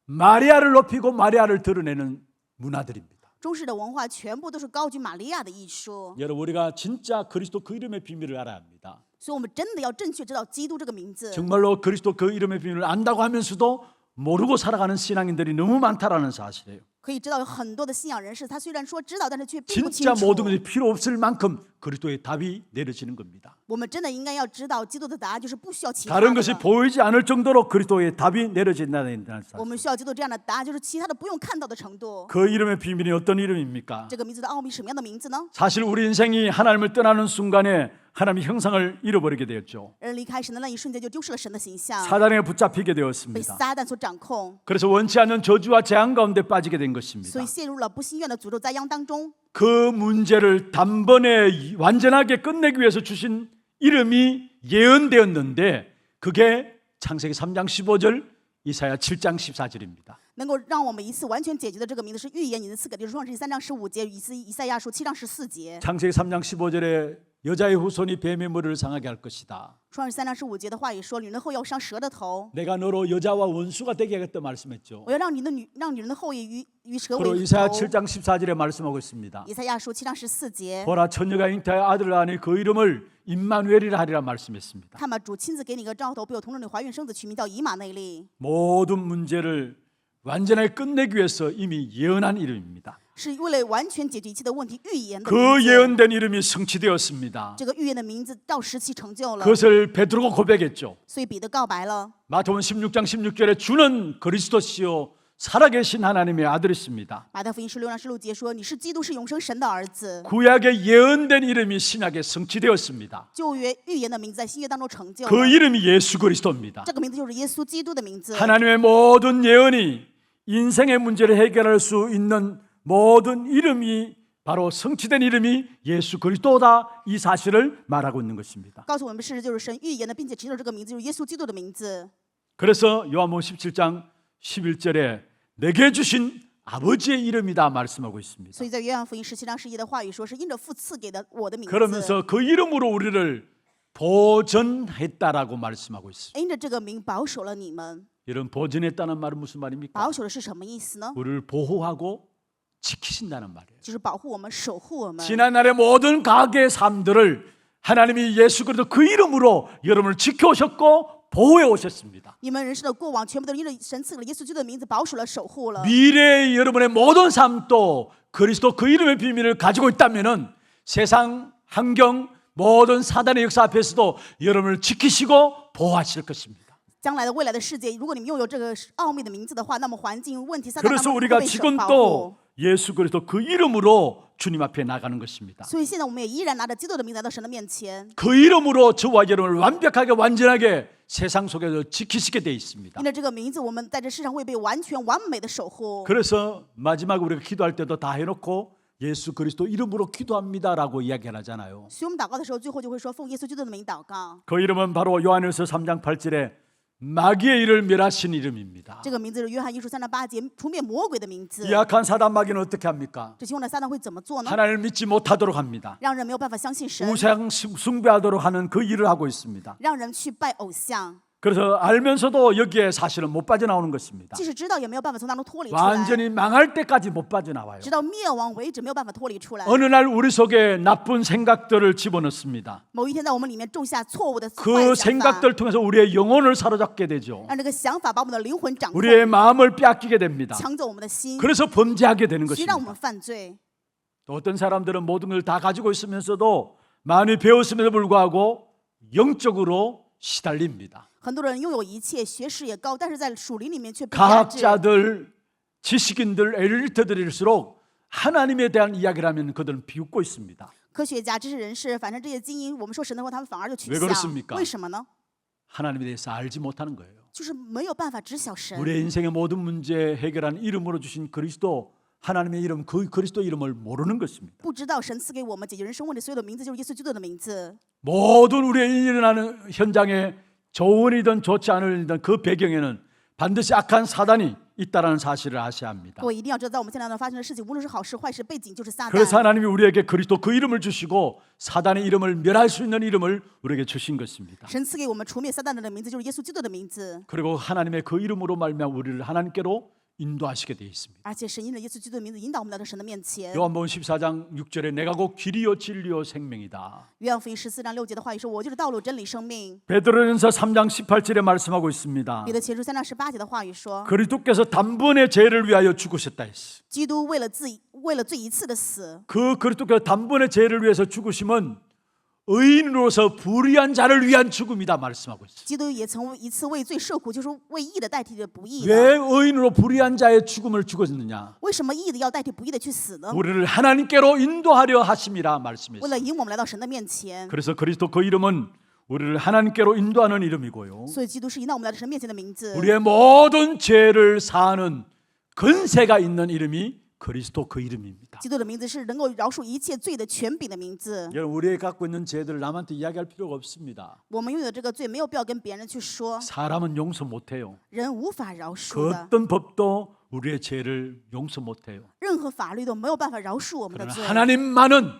마리아를 높이고 마리아를 드러내는 문화들입니다. 中世的文化全部都是高举玛利亚的艺术， 여러분 우리가 진짜 그리스도 그 이름의 비밀을 알아야 합니다. 所以我们真的要正确知道基督这个名字。 정말로 그리스도 그 이름의 비밀을 안다고 하면서도 모르고 살아가는 신앙인들이 너무 많다라는 사실이에요. 可以知道有很多的信仰人士，他虽然说知道，但是却并不清 진짜 楚。 모든 것이 필요 없을 만큼 그리스도의 답이 내려지는 겁니다. 我们真的应该要知道，基督的答案就是不需要其他 다른 的 것이 了。 보이지 않을 정도로 그리스도의 답이 내려진다는 我 사실. 们需要基督这样的答案，就是其他的不用看到的程度。 그 이름의 비밀이 어떤 이름입니까? 这个名字的奥秘什么样的名字呢？ 사실 우리 인생이 하나님을 떠나는 순간에 하나님의 형상을 잃어버리게 되었죠. 人离开神的那一瞬间，就丢失了神的形象， 사단에 붙잡히게 被 되었습니다. 撒旦所掌控， 그래서 원치 않는 저주와 재앙 가운데 빠지게 된 것입니다. 所以陷入了不心愿的诅咒灾殃当中。 그 문제를 단번에 완전하게 끝내기 위해서 주신 이름이 예언되었는데 그게 창세기 3장 15절, 이사야 7장 14절입니다. 能够让我们一次完全解决的这个名字是预言你的赐给，就是创世纪3章15节，以赛亚书7章14节。 창세기 3장 15절에 여자의 후손이 뱀의 머리를 상하게 할 것이다. 创世3章15节的话也说，女人的后裔要伤蛇的头， 내가 너로 여자와 원수가 되게 하겠다 말씀했죠. 我要让女人的后裔与蛇 그리고 为 이사야 头。 7장 14절에 말씀하고 있습니다. 以赛亚书7章14节， 보라 처녀가 잉태하여 아들을 낳으니 그 이름을 임마누엘이라 하리라 말씀했습니다. 看吧，主亲自给你个兆头，不有同种的怀孕生子，取名叫以马内利， 모든 문제를 완전하게 끝내기 위해서 이미 예언한 이름입니다. 是为了完全解决一切的问题，预言的 그 名字。 예언된 이름이 성취되었습니다. 这个预言的名字到时期成就了， 그것을 베드로가 고백했죠. 所以彼得告白了。 마태복음 16장 16절에 주는 그리스도시요 살아계신 하나님의 아들이십니다. 马太福音16章16节说：“你是基督，是永生神的儿子。 구약에 예언된 이름이 신약에 성취되었습니다. 旧约预言的名字在新约当中成就了。 그 이름이 예수 그리스도입니다. 这个名字就是耶稣基督的名字。 하나님의 모든 예언이 인생의 문제를 해결할 수 있는 모든 이름이 바로 성취된 이름이 예수 그리스도다 이 사실을 말하고 있는 것입니다. 告诉我们事实就是神预言的，并且持守这个名字就是耶稣基督的名字。 그래서 요한복음 17장 11절에 내게 주신 아버지의 이름이다 말씀하고 있습니다. 所以在约翰福音17章11的话语说，是因着父赐给的我的名字。 그러면서 그 이름으로 우리를 보전했다라고 말씀하고 있습니다. 因着这个名保守了你们。 이런 보전했다는 말은 무슨 말입니까? 保守的是什么意思呢？ 우리를 보호하고 지키신다는 말이에요. 就是保护我们，守护我们。 지난날의 모든 가계의 삶들을 하나님이 예수 그리스도 그 이름으로 여러분을 지켜오셨고 보호해 오셨습니다. 你们人生的过往全部都是因着神赐给了耶稣基督的名字保守了、守护了。 미래의 여러분의 모든 삶도 그리스도 그 이름의 비밀을 가지고 있다면은 세상 환경 모든 사단의 역사 앞에서도 여러분을 지키시고 보호하실 것입니다. 将来的未来的世界，如果你们拥有这个奥秘的名字的话，那么环境问题、撒旦 그래서 他们会 우리가 被 지금 保护。 또 예수 그리스도 그 이름으로 주님 앞에 나가는 것입니다. 所以现在我们也依然拿着基督的名来到神的面前， 그 이름으로 저와 여러분을 완벽하게 완전하게 세상 속에서 지키시게 돼 있습니다. 因着这个名字，我们在这世上会被完全完美的守护。 그래서 마지막에 우리가 기도할 때도 다 해놓고 예수 그리스도 이름으로 기도합니다라고 이야기를 하잖아요. 所以我们祷告的时候，最后就会说奉耶稣基督的名祷告。 그 이름은 바로 요한일서 3장 8절에 마귀의 일을 멸하신 이름입니다. 这个名字是约翰一书3章8节除灭魔鬼的名字。 이 악한 사단 마귀는 어떻게 합니까? 这凶的撒旦会怎么做呢？ 하나님을 믿지 못하도록 합니다. 让人没有办法相信神， 우상 숭배하도록 하는 그 일을 하고 있습니다. 让人去拜偶像。 그래서 알면서도 여기에 사실은 못 빠져나오는 것입니다. 即使知道也没有办法从当中脱离出来， 완전히 망할 때까지 못 빠져나와요. 直到灭亡为止没有办法脱离出来。 어느 날 우리 속에 나쁜 생각들을 집어넣습니다. 某一天在我们里面种下错误的坏 그 的想法， 생각들을 통해서 우리의 영혼을 사로잡게 되죠. 让这个想法把我们的灵魂掌控， 우리의 마음을 빼앗기게 됩니다. 抢走我们的心， 그래서 범죄하게 되는 所以让我们 것입니다. 犯罪。 또 어떤 사람들은 모든 걸 다 가지고 있으면서도 많이 배웠음에도 불구하고 영적으로 시달립니다. 很多人拥有一切，学识也高，但是在属灵里面却被压制。 과학자들, 지식인들, 엘리트들일수록 하나님에 대한 이야기를 하면 그들은 비웃고 있습니다. 科学家、知识人士，反正这些精英，我们说神的话，他们反而就取 왜 笑 그렇습니까 。为什么呢？ 하나님에 대해서 알지 못하는 거예요. 就是没有办法知晓神。 우리의 인생의 모든 문제 해결하는 이름으로 주신 그리스도, 하나님의 이름, 그 그리스도 이름을 모르는 것입니다. 不知道神赐给我们解决人生问题所有的名字，就是耶稣基督的名字。 모든 우리의 일어나는 현장에 좋은 일이든 좋지 않은 일이든 그 배경에는 반드시 악한 사단이 있다라는 사실을 아셔야 합니다. 各位一定要知道，在我们现在发生的事情，无论是好事坏事，背景就是撒 그래서 旦。 하나님이 우리에게 그리스도 그 이름을 주시고 사단의 이름을 멸할 수 있는 이름을 우리에게 주신 것입니다. 神赐给我们除灭撒旦的名字，就是耶稣基督的名字。 그리고 하나님의 그 이름으로 말미암아 우리를 하나님께로 인도하시게 되어 있습니다. 而且神因着耶稣基督的名字引导我们来到神的面前。 요한복음 14장 6절에 내가 곧 길이요 진리요 생명이다. 约翰福音14章6节的话语说：“我就是道路、真理、生命。 베드로전서 3장 18절에 말씀하고 있습니다. 彼得前书3章18节的话语说：“ 그리스도께서 단번에 죄를 위하여 죽으셨다 했어. 基督为了罪一次的死， 그 그리스도께서 단번에 죄를 위해서 죽으심은 의인으로서 불의한 자를 위한 죽음이다 말씀하고 있어요. 基督也曾一次为罪受苦，就是为义的代替着不义 왜 的。 의인으로 불의한 자의 죽음을 죽었느냐? 为什么义的要代替不义的去死呢？ 우리를 하나님께로 인도하려 하심이라 말씀했어요. 为了引我们来到神的面前。 그래서 그리스도 그 이름은 우리를 하나님께로 인도하는 이름이고요. 所以基督是引导我们来到神面前的名字。 우리의 모든 죄를 사하는 근세가 있는 이름이 그리스도 그 이름입니다. 基督的名字是能够饶恕一切罪的权柄的名字。 여러분 우리가 갖고 있는 죄들을 남한테 이야기할 필요가 없습니다. 我们拥有这个罪，没有必要跟别人去说， 사람은 용서 못해요. 人无法饶恕 그 的， 어떤 법도 우리의 죄를 용서 못해요. 任何法律都没有办法饶恕我们的 그러나 罪。 하나님만은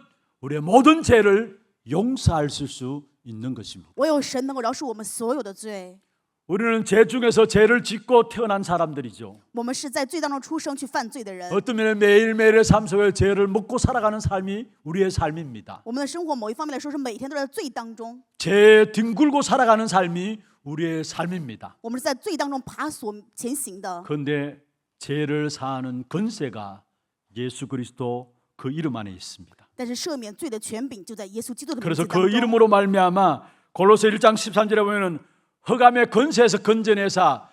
우리의 모든 죄를 용서할 수 있는 것입니다. 唯有神能够饶恕我们所有的罪。 우리는 죄 중에서 죄를 짓고 태어난 사람들이죠. 我们是在罪当中出生去犯罪的人。 어떤 면에 매일매일의 삶 속에 죄를 먹고 살아가는 삶이 우리의 삶입니다. 我们的生活某一方面来说是每天都在罪当中， 죄에 뒹굴고 살아가는 삶이 우리의 삶입니다. 我们是在罪当中爬索前行的。 그런데 죄를 사하는 권세가 예수 그리스도 그 이름 안에 있습니다. 但是赦免罪的权柄就在耶稣基督的名 그래서 字当 그 中。 이름으로 말미암아 골로새 1장 13절에 보면은 흑암의 권세에서 건져내사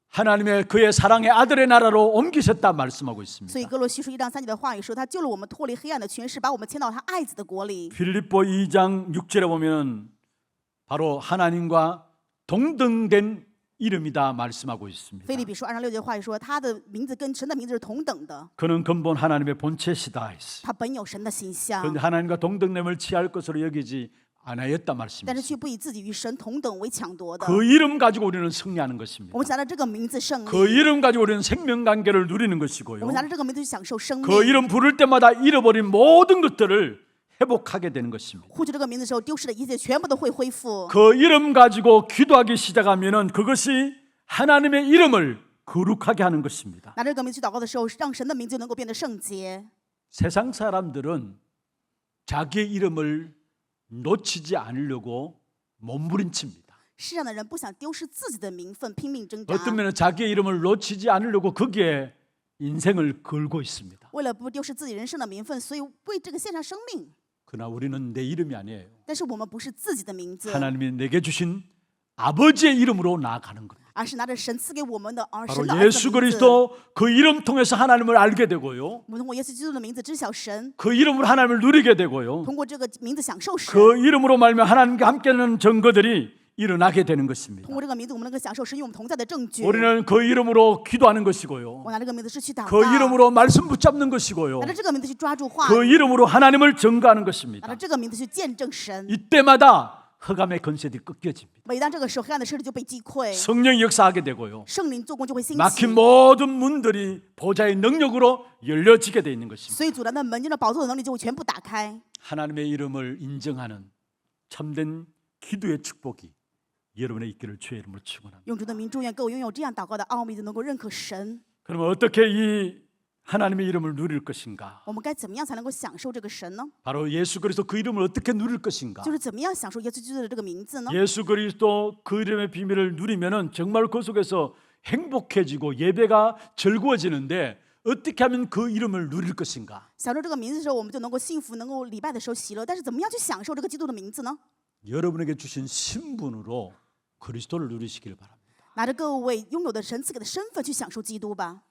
하나님의 그의 사랑의 아들의 나라로 옮기셨다 말씀하고 所以 있습니다. 哥罗西书1章3节的话语说，他救了我们脱离黑暗的权势，把我们迁到他爱子的国里。 빌립보 2장 6절에 보면 바로 하나님과 동등된 이름이다 말씀하고 있습니다. 腓立比书2章6节的话语说，他的名字跟神的名字是同等的， 그는 근본 하나님의 본체시다 했어. 他本有神的形象， 그런데 하나님과 동등됨을 취할 것으로 여기지 않았다 但是 말씀입니다. 却不以自己与神同等为抢夺的。 그 이름 가지고 우리는 승리하는 것입니다. 我们拿着这个名字胜利， 그 이름 가지고 우리는 생명 관계를 누리는 我 것이고요. 们拿着这个名字去享受生 그 命。 이름 부를 때마다 잃어버린 모든 것들을 회복하게 되는 것입니다. 呼求这个名字的时候，丢失的一切全部都会恢复。 그 이름 가지고 기도하기 시작하면은 그것이 하나님의 이름을 거룩하게 하는 것입니다. 拿着这个名字去祷告的时候，让神的名字能够变得圣洁。 세상 사람들은 자기의 이름을 놓치지 않으려고 몸부림칩니다. 世上的人不想丢失自己的名分，拼命挣扎。 어떤 면은 자기의 이름을 놓치지 않으려고 거기에 인생을 걸고 있습니다. 为了不丢失自己人生的名分，所以为这个献上生命。 그러나 우리는 내 이름이 아니에요. 但是我们不是自己的名字， 하나님이 내게 주신 아버지의 이름으로 나아가는 겁니다. 而是拿着神赐给我们的神 바로 的儿子 예수 的名字。 그리스도 그 이름 통해서 하나님을 알게 되고요. 我们通过耶稣基督的名字知晓神， 그 이름으로 하나님을 누리게 되고요. 通过这个名字享受神。 그 이름으로 말미암아 하나님과 함께하는 증거들이 일어나게 되는 것입니다. 通过这个名字，我们能够享受神与我们同在的证据。 우리는 그 이름으로 기도하는 것이고요. 我拿这个名字是去祷 그 告， 이름으로 말씀 붙잡는 것이고요. 拿着这个名字去抓住话 그 语， 이름으로 하나님을 증거하는 拿 것입니다. 着这个名字去见证神。 이때마다 흑암의 권세들이 꺾여집니다. 每当这个时候，黑暗的势力就被击溃， 성령이 역사하게 되고요. 圣灵做工就会兴起 막힌 ， 모든 문들이 보좌의 능력으로 열려지게 되어 있는 것입니다. 所以阻拦的门，就那宝座的能力就会全部打开。 하나님의 이름을 인정하는 참된 기도의 축복이 여러분의 있기를 주의 이름으로 축원합니다. 用主的名祝愿各位拥有这样祷告的奥秘，就能够认可神。 그러면 어떻게 이 하나님의 이름을 누릴 것인가? 我们该怎么样才能够享受这个神呢？ 바로 예수 그리스도 그 이름을 어떻게 누릴 것인가? 就是怎么样享受耶稣基督的这个名字呢？ 예수 그리스도 그 이름의 비밀을 누리면은 정말 그 속에서 행복해지고 예배가 즐거워지는데 어떻게 하면 그 이름을 누릴 것인가? 享受这个名字的时候，我们就能够幸福，能够礼拜的时候喜乐。但是怎么样去享受这个基督的名字呢？ 여러분에게 주신 신분으로 그리스도를 누리시길 바랍니다. 拿着各位拥有的神赐给的身份去享受基督吧。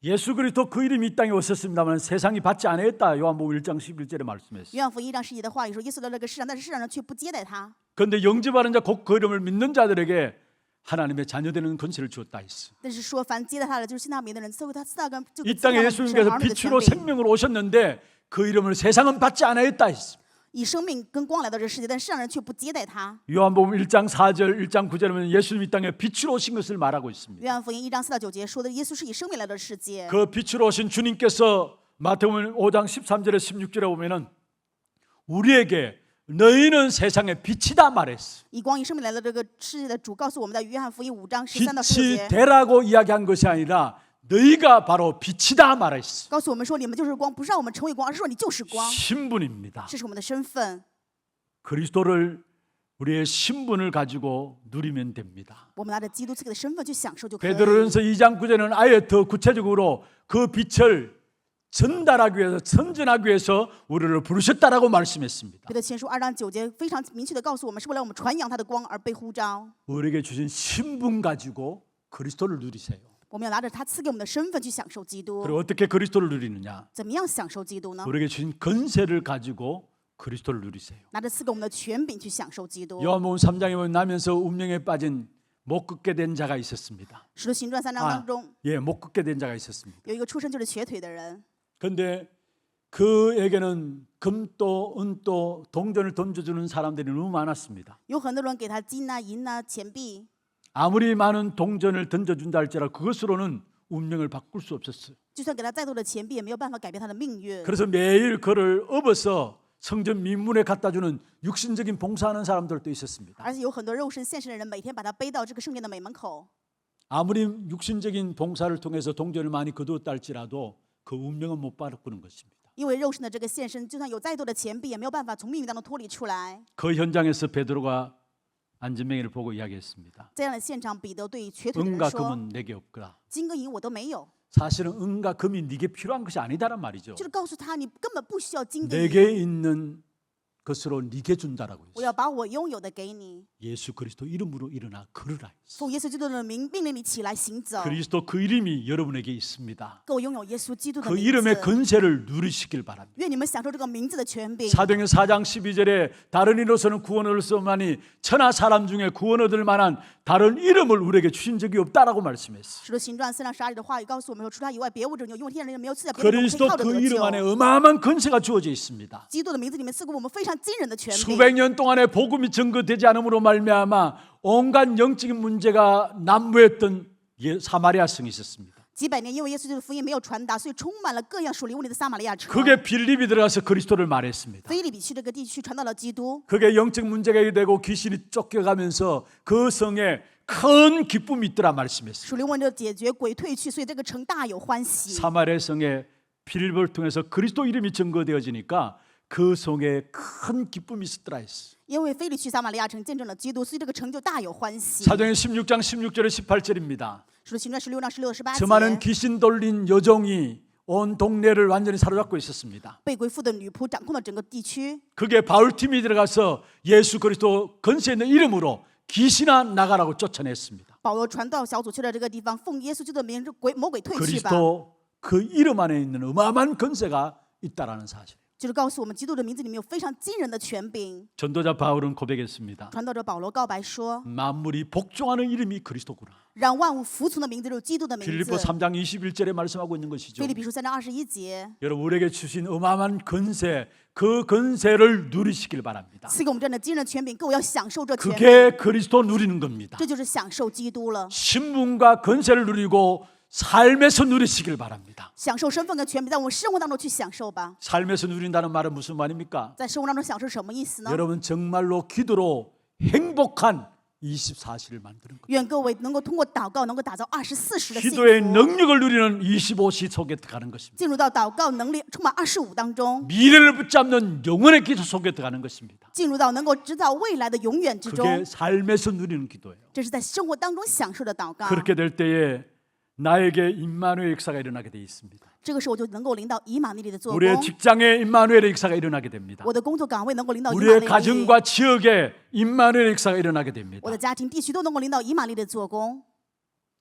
예수 그리스도 그 이름이 이 땅에 오셨습니다만 세상이 받지 않았다. 요한복음 1장 11절에 말씀했어요. 约翰福音1章11节的话语说，耶稣来到这个世上，但是世上人却不接待他。 그런데 영접하는 자 곧 그 이름을 믿는 자들에게 하나님의 자녀되는 권세를 주었다 했어. 但是说，凡接待他的，就是信他名的人，赐给他赐跟这个 이 赐给 땅에 他们神 예수님께서 儿女的权 빛으로 柄， 생명으로 오셨는데 그 이름을 세상은 받지 않았다 했어. 以生命跟光来到这个世界，但世上人却不接待他。 요한복음 1장 4절, 1장 9절에 보면 예수님이 이 땅에 빛으로 오신 것을 말하고 있습니다. 约翰福音1章4到9节说的，耶稣是以生命来到世界。 그 빛으로 오신 주님께서 마태복음 5장 13절에 16절에 보면은 우리에게 너희는 세상의 빛이다 말했어. 以光以生命来到这个世界的主告诉我们，在约翰福音5章13到15 빛이 节， 되라고 이야기한 것이 아니라 너희가 바로 빛이다 말했어. 告诉我们说，你们就是光，不是让我们成为光，而是说你就是光， 신분입니다. 这是我们的身份。 그리스도를 우리의 신분을 가지고 누리면 됩니다. 我们拿着基督赐给的身份去享受就可以。 베드로전서 2장 9절은 아예 더 구체적으로 그 빛을 전달하기 위해서 선전하기 위해서 우리를 부르셨다라고 말씀했습니다. 彼得前书2章9节非常明确的告诉我们，是为了我们传扬他的光而被呼召。 우리에게 주신 신분 가지고 그리스도를 누리세요. 我们要拿着他赐给我们的身份去享受基督。 그리고 어떻게 그리스도를 누리느냐? 怎么样享受基督呢？ 우리에게 주신 권세를 가지고 그리스도를 누리세요. 拿着赐给我们的权柄去享受基督。 요한복음 3장에 보면 나면서 운명에 빠진 못 걷게 된 자가 있었습니다. 使徒行传3章当中， 예, 못 걷게 된 자가 있었습니다. 有一个出生就是瘸腿的人， 그런데 그에게는 금도 은도 동전을 던져주는 사람들이 너무 많았습니다. 有很多人给他金啊、银啊、钱币， 아무리 많은 동전을 던져준다 할지라도 그것으로는 운명을 바꿀 수 없었어요. 就算给他再多的钱币，也没有办法改变他的命运。 그래서 매일 그를 업어서 성전 민문에 갖다 주는 육신적인 봉사하는 사람들도 있었습니다. 而且有很多肉身献身的人，每天把他背到这个圣殿的美门口。 아무리 육신적인 봉사를 통해서 동전을 많이 거두었다 할지라도 그 운명은 못 바꾸는 것입니다. 因为肉身的这个献身，就算有再多的钱币，也没有办法从命运当中脱离出来。 그 현장에서 베드로가 안진뱅이를 보고 이야기했습니다. 这样的现场，彼得对瘸腿的人 은과 说 금은 내게 없거라. ：“金跟银我都没有。 사실은 은과 금이 네게 필요한 것이 아니다란 말이죠. 就是告诉他，你根本不需要金跟银， 내게 있는 것으로 네게 준다라고 我 했어요. 要把我拥有的给你。 예수 그리스도 이름으로 일어나 걸으라 했어요. 奉耶稣基督的名，命令你起来行走。 그리스도 그 이름이 여러분에게 있습니다. 各位拥有耶稣基督的 그 名 이름의 字， 권세를 누리시길 바랍니다. 愿你们享受这个名字的权柄。 사도행전 4장 12절에 다른 이로서는 구원 얻을 수 없나니 천하 사람 중에 구원 얻을 만한 다른 이름을 우리에게 주신 적이 없다라고 말씀했어요. 使徒行传4章12节的话语告诉我们说，除他以外，别无拯救，因为天上人没有赐下别的名可以 그리스도 靠着 그 得 이름 救。 안에 어마어마한 권세가 주어져 있습니다. 基督的名字里面赐给我们非常惊人的权柄。 수백 년 동안에 복음이 증거되지 않음으로 말미암아 온갖 영적인 문제가 난무했던 사마리아 성이 있었습니다. 几百年，因为耶稣基督的福音没有传达，所以充满了各样属灵问题的撒玛利亚城。 그게 빌립이 들어가서 그리스도를 말했습니다. 腓立比区这个地区传到了基督， 그게 영적 문제가 되고 귀신이 쫓겨가면서 그 성에 큰 기쁨이 있더라 말씀했어요. 属灵问题的解决，鬼退去，所以这个城大有欢喜。 사마리아 성에 빌립을 통해서 그리스도 이름이 증거되어지니까 그 성에 큰 기쁨이 있었더라 했어요. 因为腓立区撒玛利亚城见证了基督，所以这个城就大有欢喜。 사도행전 16장 16절에 18절입니다. 使徒行传16章16、18 저 많은 节， 귀신 돌린 여종이 온 동네를 완전히 사로잡고 있었습니다. 被鬼附的女仆掌控了整个地区。 그게 바울팀이 들어가서 예수 그리스도 권세 있는 이름으로 귀신아 나가라고 쫓아냈습니다. 保罗传道小组去了这个地方，奉耶稣基督的名，魔鬼退去吧。 그리스도 그 이름 안에 있는 어마어마한 권세가 있다라는 사실. 就是告诉我们，基督的名字里面有非常惊人的权柄。 전도자 바울은 고백했습니다. 传道者保罗告白说 만물이 복종하는 이름이 그리스도구나. 让万物服从的名字就是基督的名 빌립보 字。 3장 21절에 말씀하고 있는 것이죠. 腓立比书3章21节， 여러분 우리에게 주신 어마어마한 권세, 그 권세를 누리시길 바랍니다. 赐给我们这样的惊人的权柄，各位要享受这权柄， 그게 그리스도 누리는 겁니다. 这就是享受基督了。 신분과 권세를 누리고 삶에서 누리시길 바랍니다. 享受身份跟权柄，在我们生活当中去享受吧。 삶에서 누린다는 말은 무슨 말입니까? 在生活当中享受什么意思呢？ 여러분 정말로 기도로 행복한 24시를 만드는 것. 愿各位能够通过祷告，能够打造24时的幸 기도의 福， 능력을 누리는 25시 속에 들어가는 것입니다. 进入到祷告能力充满25当中， 미래를 붙잡는 영혼의 기도 속에 들어가는 것입니다. 进入到能够知道未来的永远之 그게 中， 삶에서 누리는 기도예요. 这是在生活当中享受的祷告。 그렇게 될 때에 나에게 임마누엘 역사가 일어나게 돼 있습니다. 这个时候就能够领导以马内利的做 우리의 工， 직장에 임마누엘의 역사가 일어나게 됩니다. 我的工作岗位能够领导以马 우리의 内利， 가정과 지역에 임마누엘 역사가 일어나게 됩니다. 我的家庭地区都能够领导以马内利的做工。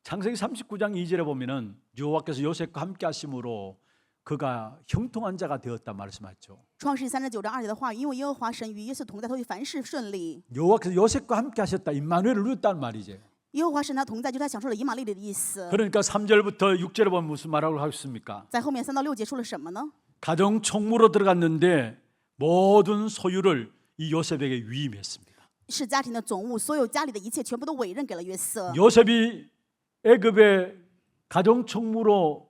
창세기 39장 2절에 보면은 여호와께서 요셉과 함께 하심으로 그가 형통한 자가 되었다 말씀하죠. 创世3章9章2节的话语，因为耶和华神与约瑟同在，他会凡事顺利。 여호와께서 요셉과 함께 하셨다. 임마누엘을 누렸다는 말이죠. 耶和华神他同在，就是他享受了以马内利的意思。 그러니까 3절부터 6절에 보면 무슨 말하고 하셨습니까? 在后面3到6节说了什么呢？ 가정 총무로 들어갔는데 모든 소유를 이 요셉에게 위임했습니다. 是家庭的总务，所有家里的一切全部都委任给了约瑟。 요셉이 애굽의 가정 총무로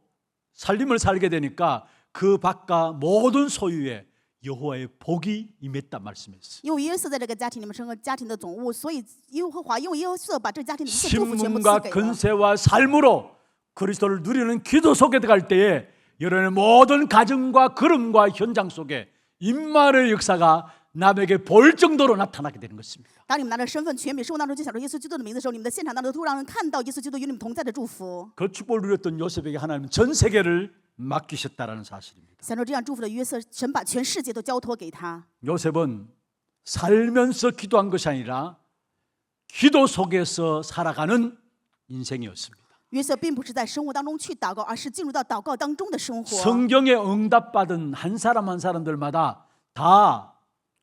살림을 살게 되니까 그 바깥 모든 소유에 여호와의 복이 임했다 말씀했어요. 因为约瑟在这个家庭里面成为家庭的总务，所以耶和华因为约瑟把这个家庭的一切祝福全部赐 신문과 给了。 근세와 삶으로 그리스도를 누리는 기도 속에 들어갈 때에 여러분의 모든 가정과 걸음과 현장 속에 임마누엘 역사가 남에게 볼 정도로 나타나게 되는 것입니다. 当你们拿着身份权柄生活当中就享受耶稣基督的名字的时候，你们的现场当中都让人看到耶稣基督与你们同在的祝福。 그 축복을 누렸던 요셉에게 하나님은 전 세계를 맡기셨다라는 사실입니다. 享受这样祝福的约瑟，神把全世界都交托给他。 요셉은 살면서 기도한 것이 아니라 기도 속에서 살아가는 인생이었습니다. 约瑟并不是在生活当中去祷告，而是进入到祷告当中的生活。 성경에 응답받은 한 사람 한 사람들마다 다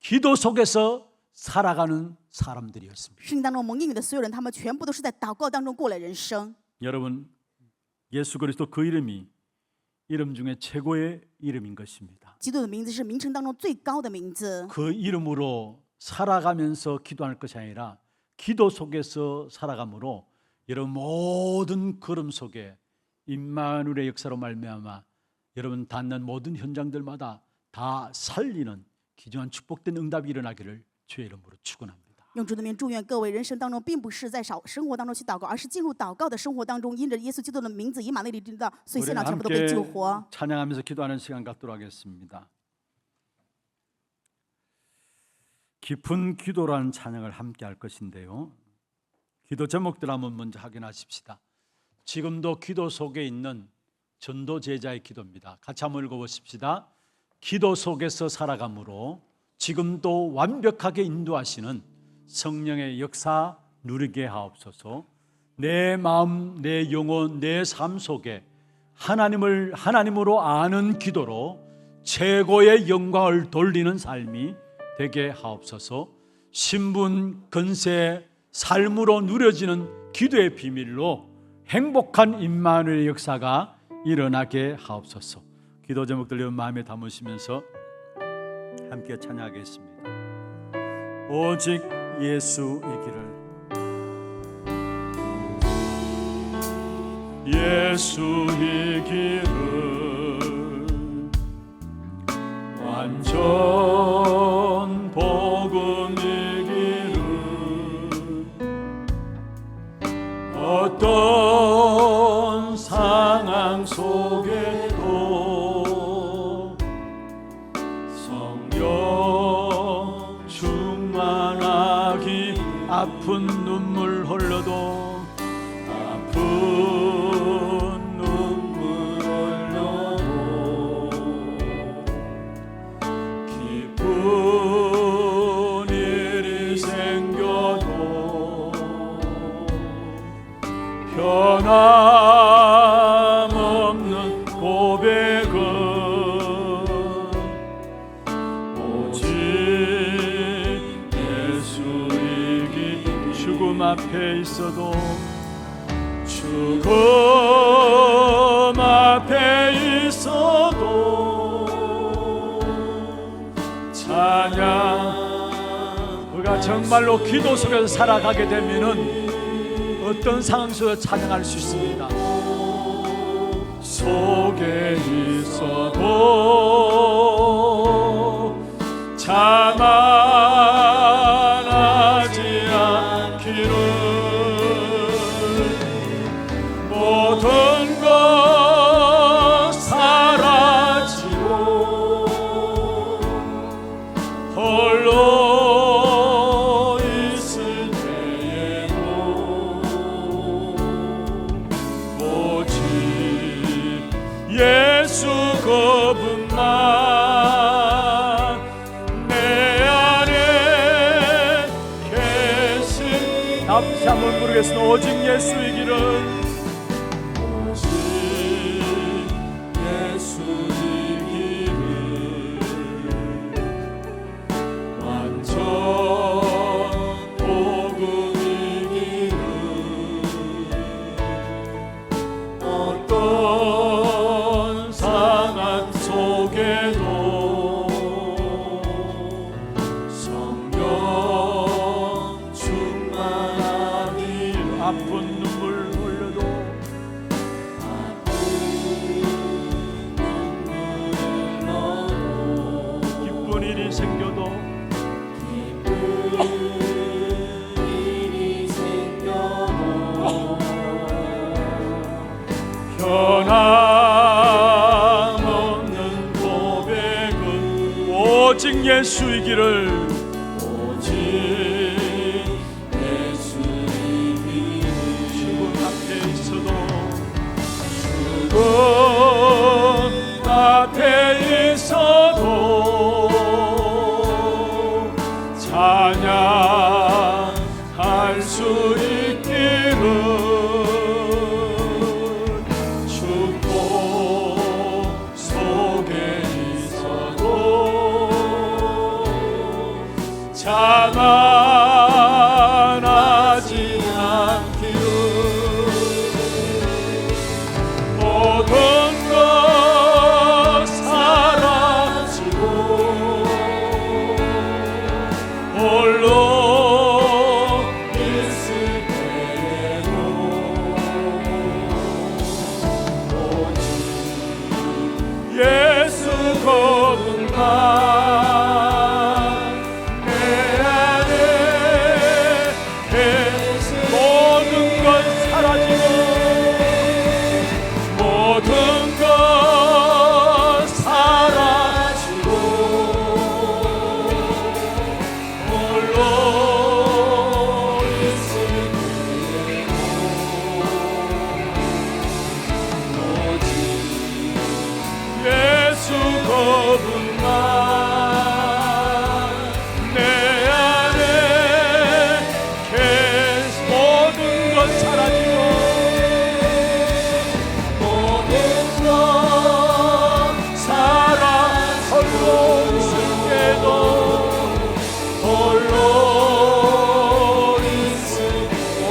기도 속에서 살아가는 사람들이었습니다. 圣经当中蒙应允的所有人，他们全部都是在祷告当中过了人生。 여러분, 예수 그리스도 그 이름이 이름 중에 최고의 이름인 것입니다. 基督的名字是名称当中最高的名字。 그 이름으로 살아가면서 기도할 것이 아니라 기도 속에서 살아감으로 여러분 모든 걸음 속에 임마누엘의 역사로 말미암아 여러분 닿는 모든 현장들마다 다 살리는 귀중한 축복된 응답이 일어나기를 주의 이름으로 축원합니다. 用主的名祝愿各位人生当中，并不是在生活当中去祷告，而是进入祷告的生活当中，因着耶稣基督的名字以马内利知道，所以现 우리는 场全部都被 함께 救活。 찬양하면서 기도하는 시간 갖도록 하겠습니다. 깊은 기도라는 찬양을 함께 할 것인데요. 기도 제목들 한번 먼저 확인하십시다. 지금도 기도 속에 있는 전도 제자의 기도입니다. 같이 한번 읽어보십시다. 기도 속에서 살아감으로 지금도 완벽하게 인도하시는 성령의 역사 누리게 하옵소서. 내 마음, 내 영혼, 내 삶 속에 하나님을 하나님으로 아는 기도로 최고의 영광을 돌리는 삶이 되게 하옵소서. 신분, 건세, 삶으로 누려지는 기도의 비밀로 행복한 임마누엘의 역사가 일어나게 하옵소서. 기도 제목들 여러분 마음에 담으시면서 함께 찬양하겠습니다. 오직 예수이기를, 예수이기를, 완전 복음이기를, 어떤 상황 속에도 성령 충만하기, 아픈 눈물 흘려도 아픈 눈물 흘려도 기쁜 일이 생겨도 변함없는 고백은 오직 예수이기. 죽음 앞에 있어도, 죽음 앞에 있어도 찬양. 우리가 정말로 기도 속에서 살아가게 되면은 어떤 상황 속에서 찬양할 수 있습니다. 속에 있어도 자만하지 않기를 다시 한번 부르겠습니다. 오직 예수의 길은 아픈 눈물 흘려도 기쁜 일이 생겨도 변함없는 고백은 오직 예수의 길을 앞에 있어도 찬양할 수 있기를 축복 속에 있어도 자만하지 않기를 모든 예수 그분만 내 안에 모든 것 사라지고 모든 것 사라지고 홀로 있을 오직 예수 그분만 내 안에 모든 것 사라지고 모든 것 홀로 있을 때도 홀로 있을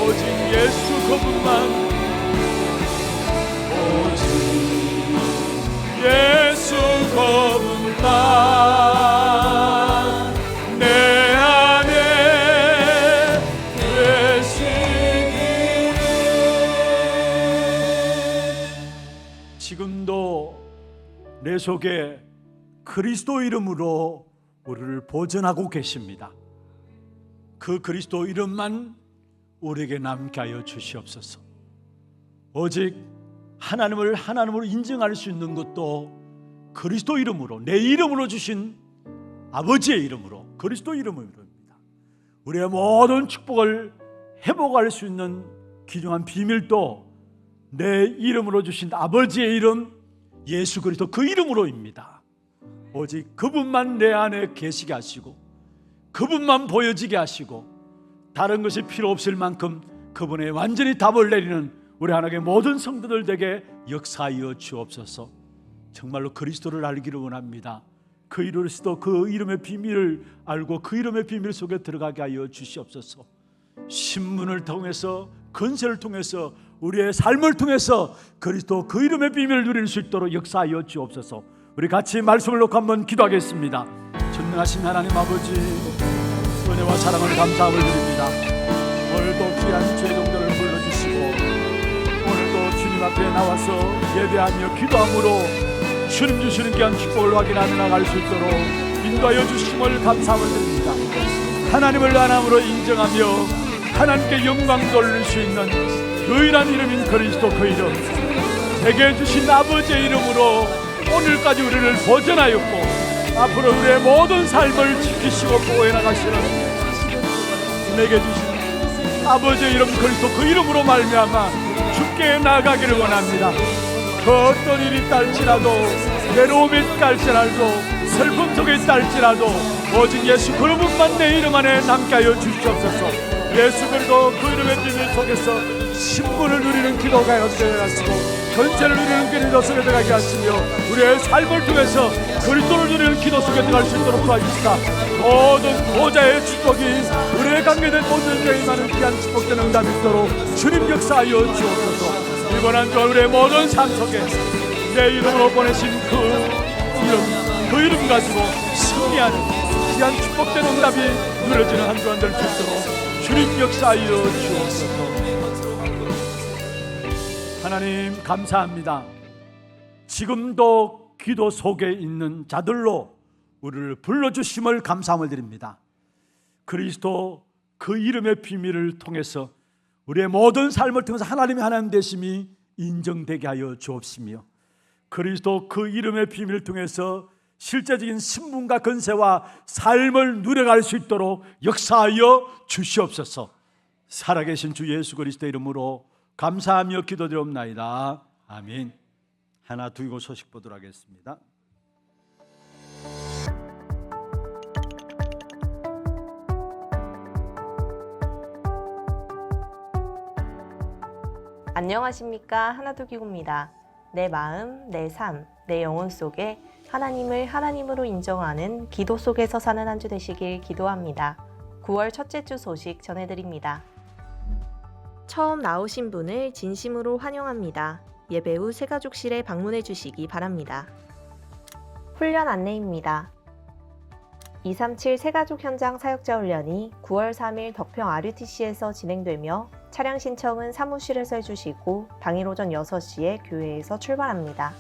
오직 예수 그분만 예수 그분만 내 안에 계시기를 지금도 내 속에 그리스도 이름으로 우리를 보존하고 계십니다. 그 그리스도 이름만 우리에게 남게 하여 주시옵소서. 오직 하나님을 하나님으로 인정할 수 있는 것도 그리스도 이름으로, 내 이름으로 주신 아버지의 이름으로, 그리스도 이름입니다. 우리의 모든 축복을 회복할 수 있는 귀중한 비밀도 내 이름으로 주신 아버지의 이름 예수 그리스도 그 이름으로입니다. 오직 그분만 내 안에 계시게 하시고 그분만 보여지게 하시고 다른 것이 필요 없을 만큼 그분의 완전히 답을 내리는 우리 하나님의 모든 성도들에게 역사하여 주옵소서. 정말로 그리스도를 알기를 원합니다. 그 이름으로서 그 이름의 비밀을 알고 그 이름의 비밀 속에 들어가게 하여 주시옵소서. 신문을 통해서 건설을 통해서 우리의 삶을 통해서 그리스도 그 이름의 비밀을 누릴 수 있도록 역사하여 주옵소서. 우리 같이 말씀을 놓고 한번 기도하겠습니다. 전능하신 하나님 아버지, 은혜와 사랑을 감사함을 드립니다. 오늘도 귀한 죄종들을 불러주시고 오늘도 주님 앞에 나와서 예배하며 기도함으로 주님 주시는 귀한 축복을 확인하며 나갈 수 있도록 인도하여 주심을 감사함을 드립니다. 하나님을 하나님으로 인정하며 하나님께 영광 돌릴 수 있는 유일한 이름인 그리스도 그 이름, 내게 주신 아버지의 이름으로 오늘까지 우리를 보존하였고 앞으로 우리의 모든 삶을 지키시고 보호해 나가시는 내게 주신 아버지의 이름 그리스도 그 이름으로 말미암아 주께 나가기를 원합니다. 그 어떤 일이 있달지라도 외로움이 있달지라도 슬픔 속에 있달지라도 오직 예수 그분만 내 이름 안에 남게 하여 주시옵소서. 예수 그리스도 그 이름의 비밀 속에서 신분을 누리는 기도가 되게 하시고 전체를 누리는 기도 속에 들어가게 하시며 우리의 삶을 통해서 그리스도를 누리는 기도 속에 들어갈 수 있도록 도와주시다. 모든 보좌의 축복이 우리의 관계된 모든 죄에 많은 귀한 축복된 응답이 있도록 주님 역사하여 주옵소서. 이번 한 주 우리의 모든 삶 속에 내 이름으로 보내신 그 이름 가지고 승리하는 귀한 축복된 응답이 누려지는 한 주간 될 수 있도록 주님 역사하여 주옵소서. 하나님 감사합니다. 지금도 기도 속에 있는 자들로 우리를 불러주심을 감사함을 드립니다. 그리스도 그 이름의 비밀을 통해서 우리의 모든 삶을 통해서 하나님의 하나님 되심이 인정되게 하여 주옵시며 그리스도 그 이름의 비밀을 통해서 실제적인 신분과 권세와 삶을 누려갈 수 있도록 역사하여 주시옵소서. 살아계신 주 예수 그리스도의 이름으로 감사하며 기도드리옵나이다. 아멘. 하나 두고 소식 보도록 하겠습니다. 안녕하십니까. 하나두기고입니다. 내 마음, 내 삶, 내 영혼 속에 하나님을 하나님으로 인정하는 기도 속에서 사는 한 주 되시길 기도합니다. 9월 첫째 주 소식 전해드립니다. 처음 나오신 분을 진심으로 환영합니다. 예배 후 새가족실에 방문해 주시기 바랍니다. 훈련 안내입니다. 237 새가족 현장 사역자 훈련이 9월 3일 덕평 RUTC에서 진행되며 차량 신청은 사무실에서 해주시고 당일 오전 6시에 교회에서 출발합니다.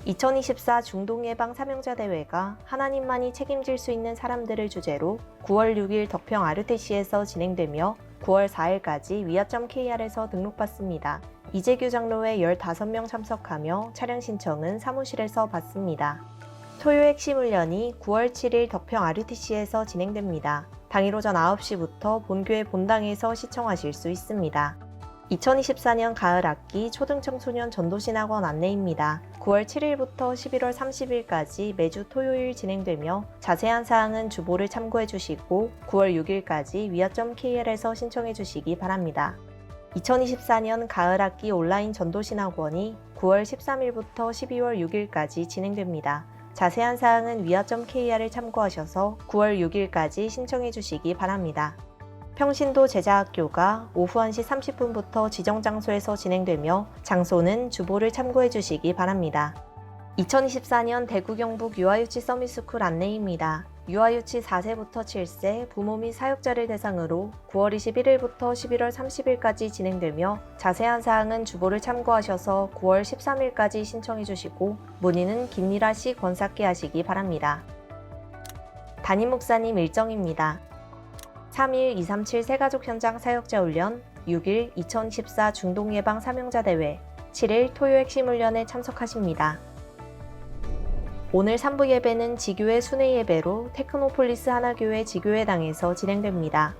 2024 중동예방 사명자 대회가 하나님만이 책임질 수 있는 사람들을 주제로 9월 6일 덕평 RUTC에서 진행되며 9월 4일까지 위아.kr에서 등록받습니다. 이재규 장로회 15명 참석하며 차량 신청은 사무실에서 받습니다. 토요 핵심 훈련이 9월 7일 덕평 RUTC에서 진행됩니다. 당일 오전 9시부터 본교회 본당에서 시청하실 수 있습니다. 2024년 가을 학기 초등청소년 전도신학원 안내입니다. 9월 7일부터 11월 30일까지 매주 토요일 진행되며 자세한 사항은 주보를 참고해 주시고 9월 6일까지 위아.kr에서 신청해 주시기 바랍니다. 2024년 가을 학기 온라인 전도신학원이 9월 13일부터 12월 6일까지 진행됩니다. 자세한 사항은 위아.kr을 참고하셔서 9월 6일까지 신청해 주시기 바랍니다. 평신도 제자학교가 오후 1시 30분부터 지정 장소에서 진행되며 장소는 주보를 참고해 주시기 바랍니다. 2024년 대구 경북 유아유치 서밋스쿨 안내입니다. 유아유치 4세부터 7세 부모 및 사역자를 대상으로 9월 21일부터 11월 30일까지 진행되며 자세한 사항은 주보를 참고하셔서 9월 13일까지 신청해 주시고 문의는 김미라 씨 권사께 하시기 바랍니다. 담임 목사님 일정입니다. 3일 237 새가족 현장 사역자 훈련, 6일 2014 중동예방 사명자 대회, 7일 토요 핵심 훈련에 참석하십니다. 오늘 3부 예배는 지교회 순회 예배로 테크노폴리스 하나교회 지교회당에서 진행됩니다.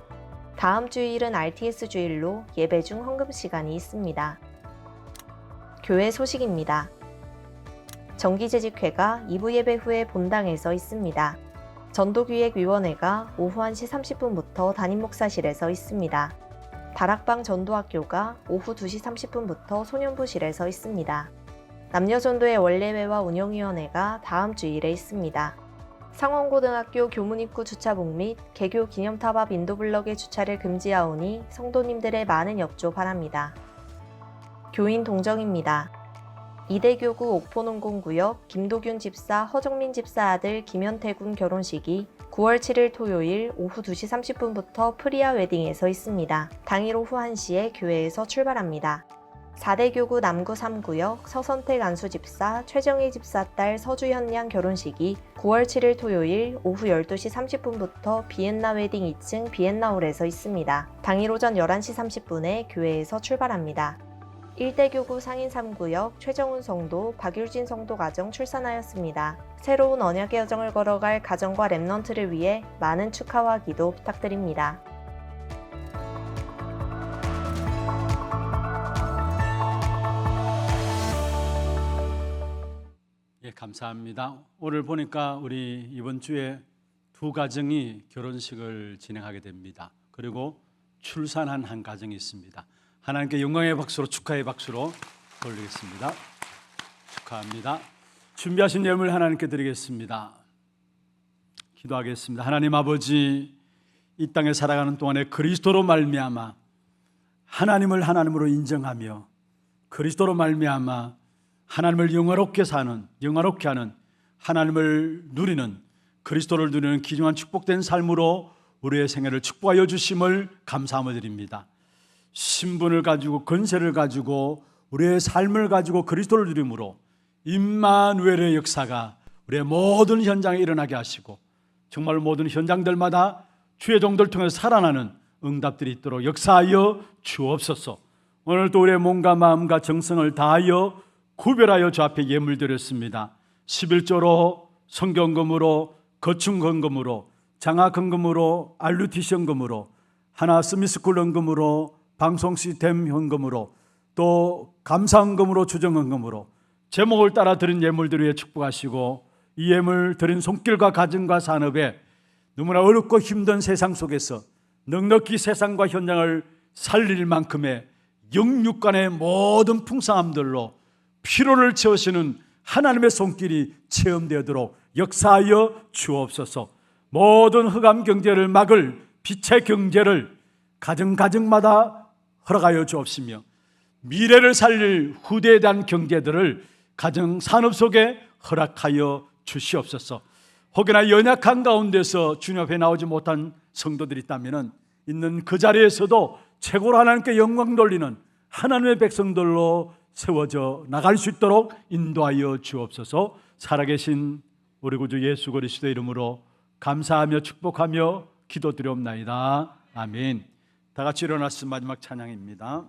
다음 주일은 RTS 주일로 예배 중 헌금 시간이 있습니다. 교회 소식입니다. 정기재직회가 2부 예배 후에 본당에서 있습니다. 전도기획위원회가 오후 1시 30분부터 담임목사실에서 있습니다. 다락방 전도학교가 오후 2시 30분부터 소년부실에서 있습니다. 남녀전도회 원례회와 운영위원회가 다음 주일에 있습니다. 상원고등학교 교문입구 주차복 및 개교 기념탑 앞 인도블럭의 주차를 금지하오니 성도님들의 많은 협조 바랍니다. 교인 동정입니다. 이대교구 옥포농공구역 김도균 집사 허정민 집사 아들 김현태 군 결혼식이 9월 7일 토요일 오후 2시 30분부터 프리아 웨딩에서 있습니다. 당일 오후 1시에 교회에서 출발합니다. 4대교구 남구 3구역 서선택 안수 집사 최정희 집사 딸 서주현 양 결혼식이 9월 7일 토요일 오후 12시 30분부터 비엔나 웨딩 2층 비엔나홀에서 있습니다. 당일 오전 11시 30분에 교회에서 출발합니다. 1대교구 상인 3구역 최정훈 성도, 박율진 성도 가정 출산하였습니다. 새로운 언약의 여정을 걸어갈 가정과 랩넌트를 위해 많은 축하와 기도 부탁드립니다. 예, 감사합니다. 오늘 보니까 우리 이번 주에 두 가정이 결혼식을 진행하게 됩니다. 그리고 출산한 한 가정이 있습니다. 하나님께 영광의 박수로, 축하의 박수로 돌리겠습니다. 축하합니다. 준비하신 예물 하나님께 드리겠습니다. 기도하겠습니다. 하나님 아버지, 이 땅에 살아가는 동안에 그리스도로 말미암아 하나님을 하나님으로 인정하며 그리스도로 말미암아 하나님을 영화롭게 하는 하나님을 누리는, 그리스도를 누리는 귀중한 축복된 삶으로 우리의 생애를 축복하여 주심을 감사함을 드립니다. 신분을 가지고 권세를 가지고 우리의 삶을 가지고 그리스도를 누림으로 임마누엘의 역사가 우리의 모든 현장에 일어나게 하시고 정말 모든 현장들마다 주의 종들을 통해서 살아나는 응답들이 있도록 역사하여 주옵소서. 오늘도 우리의 몸과 마음과 정성을 다하여 구별하여 주 앞에 예물 드렸습니다. 11조로, 성경금으로, 거충헌금으로, 장학헌금으로, RUTC 헌금으로, 하나 스미스쿨 헌금으로, 방송 시스템 헌금으로, 또 감사헌금으로, 주정헌금으로 제목을 따라 드린 예물들 위해 축복하시고, 이 예물 드린 손길과 가정과 산업에 너무나 어렵고 힘든 세상 속에서 넉넉히 세상과 현장을 살릴 만큼의 영육간의 모든 풍성함들로 피로를 채우시는 하나님의 손길이 체험되도록 역사하여 주옵소서. 모든 흑암 경제를 막을 빛의 경제를 가정마다 허락하여 주옵시며 미래를 살릴 후대에 대한 경제들을 가정 산업 속에 허락하여 주시옵소서. 혹여나 연약한 가운데서 주님 앞에 나오지 못한 성도들이 있다면 있는 그 자리에서도 최고로 하나님께 영광 돌리는 하나님의 백성들로 세워져 나갈 수 있도록 인도하여 주옵소서. 살아계신 우리 구주 예수 그리스도의 이름으로 감사하며 축복하며 기도드리옵나이다. 아멘. 다 같이 일어나서 마지막 찬양입니다.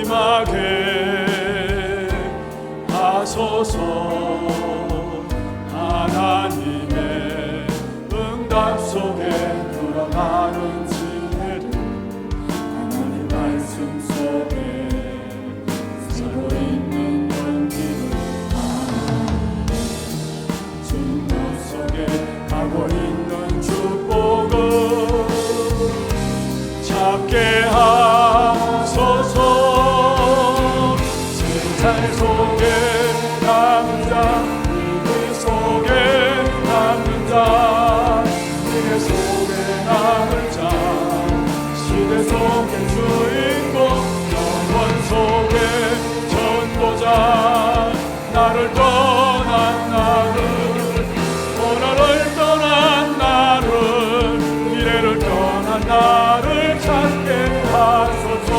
임하게 하소서. 하나님의 응답 속에 들어가는 지혜를 하나님 말씀 속에 살고 있는 용기를 하나님의 증거 속에 가고 있는 축복을 찾게 하소서. 세상 속에 남은 자, 그 속에 남은 자, 시대 속에 남은 자, 시대 속의 주인공, 영원 속의 전도자, 나를 떠난 나를, 오늘을 떠난 나를, 미래를 떠난 나를 찾게 하소서.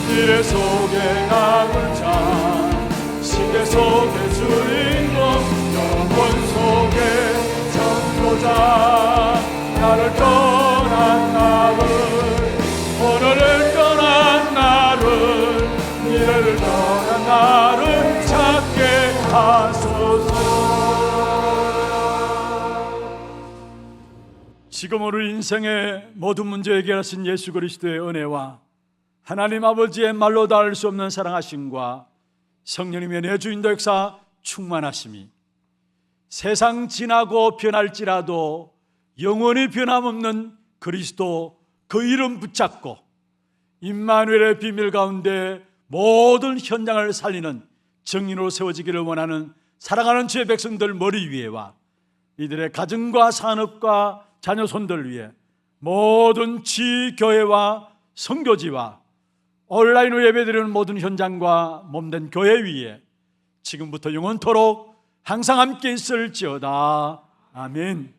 미래 속에 남은 자, 시대 속의 주인공, 영원 속의 전도자, 나를 떠난 나를, 오늘을 떠난 나를, 미래를 떠난 나를 찾게 하소서. 지금 우리 인생의 모든 문제 해결하신 예수 그리스도의 은혜와 하나님 아버지의 말로 닿을 수 없는 사랑하심과 성령님의 내 주인도 역사 충만하심이 세상 지나고 변할지라도 영원히 변함없는 그리스도 그 이름 붙잡고 임마누엘의 비밀 가운데 모든 현장을 살리는 정인으로 세워지기를 원하는 사랑하는 주의 백성들 머리 위에와 이들의 가정과 산업과 자녀 손들 위에 모든 지교회와 선교지와 온라인으로 예배드리는 모든 현장과 몸된 교회 위에 지금부터 영원토록 항상 함께 있을지어다. 아멘.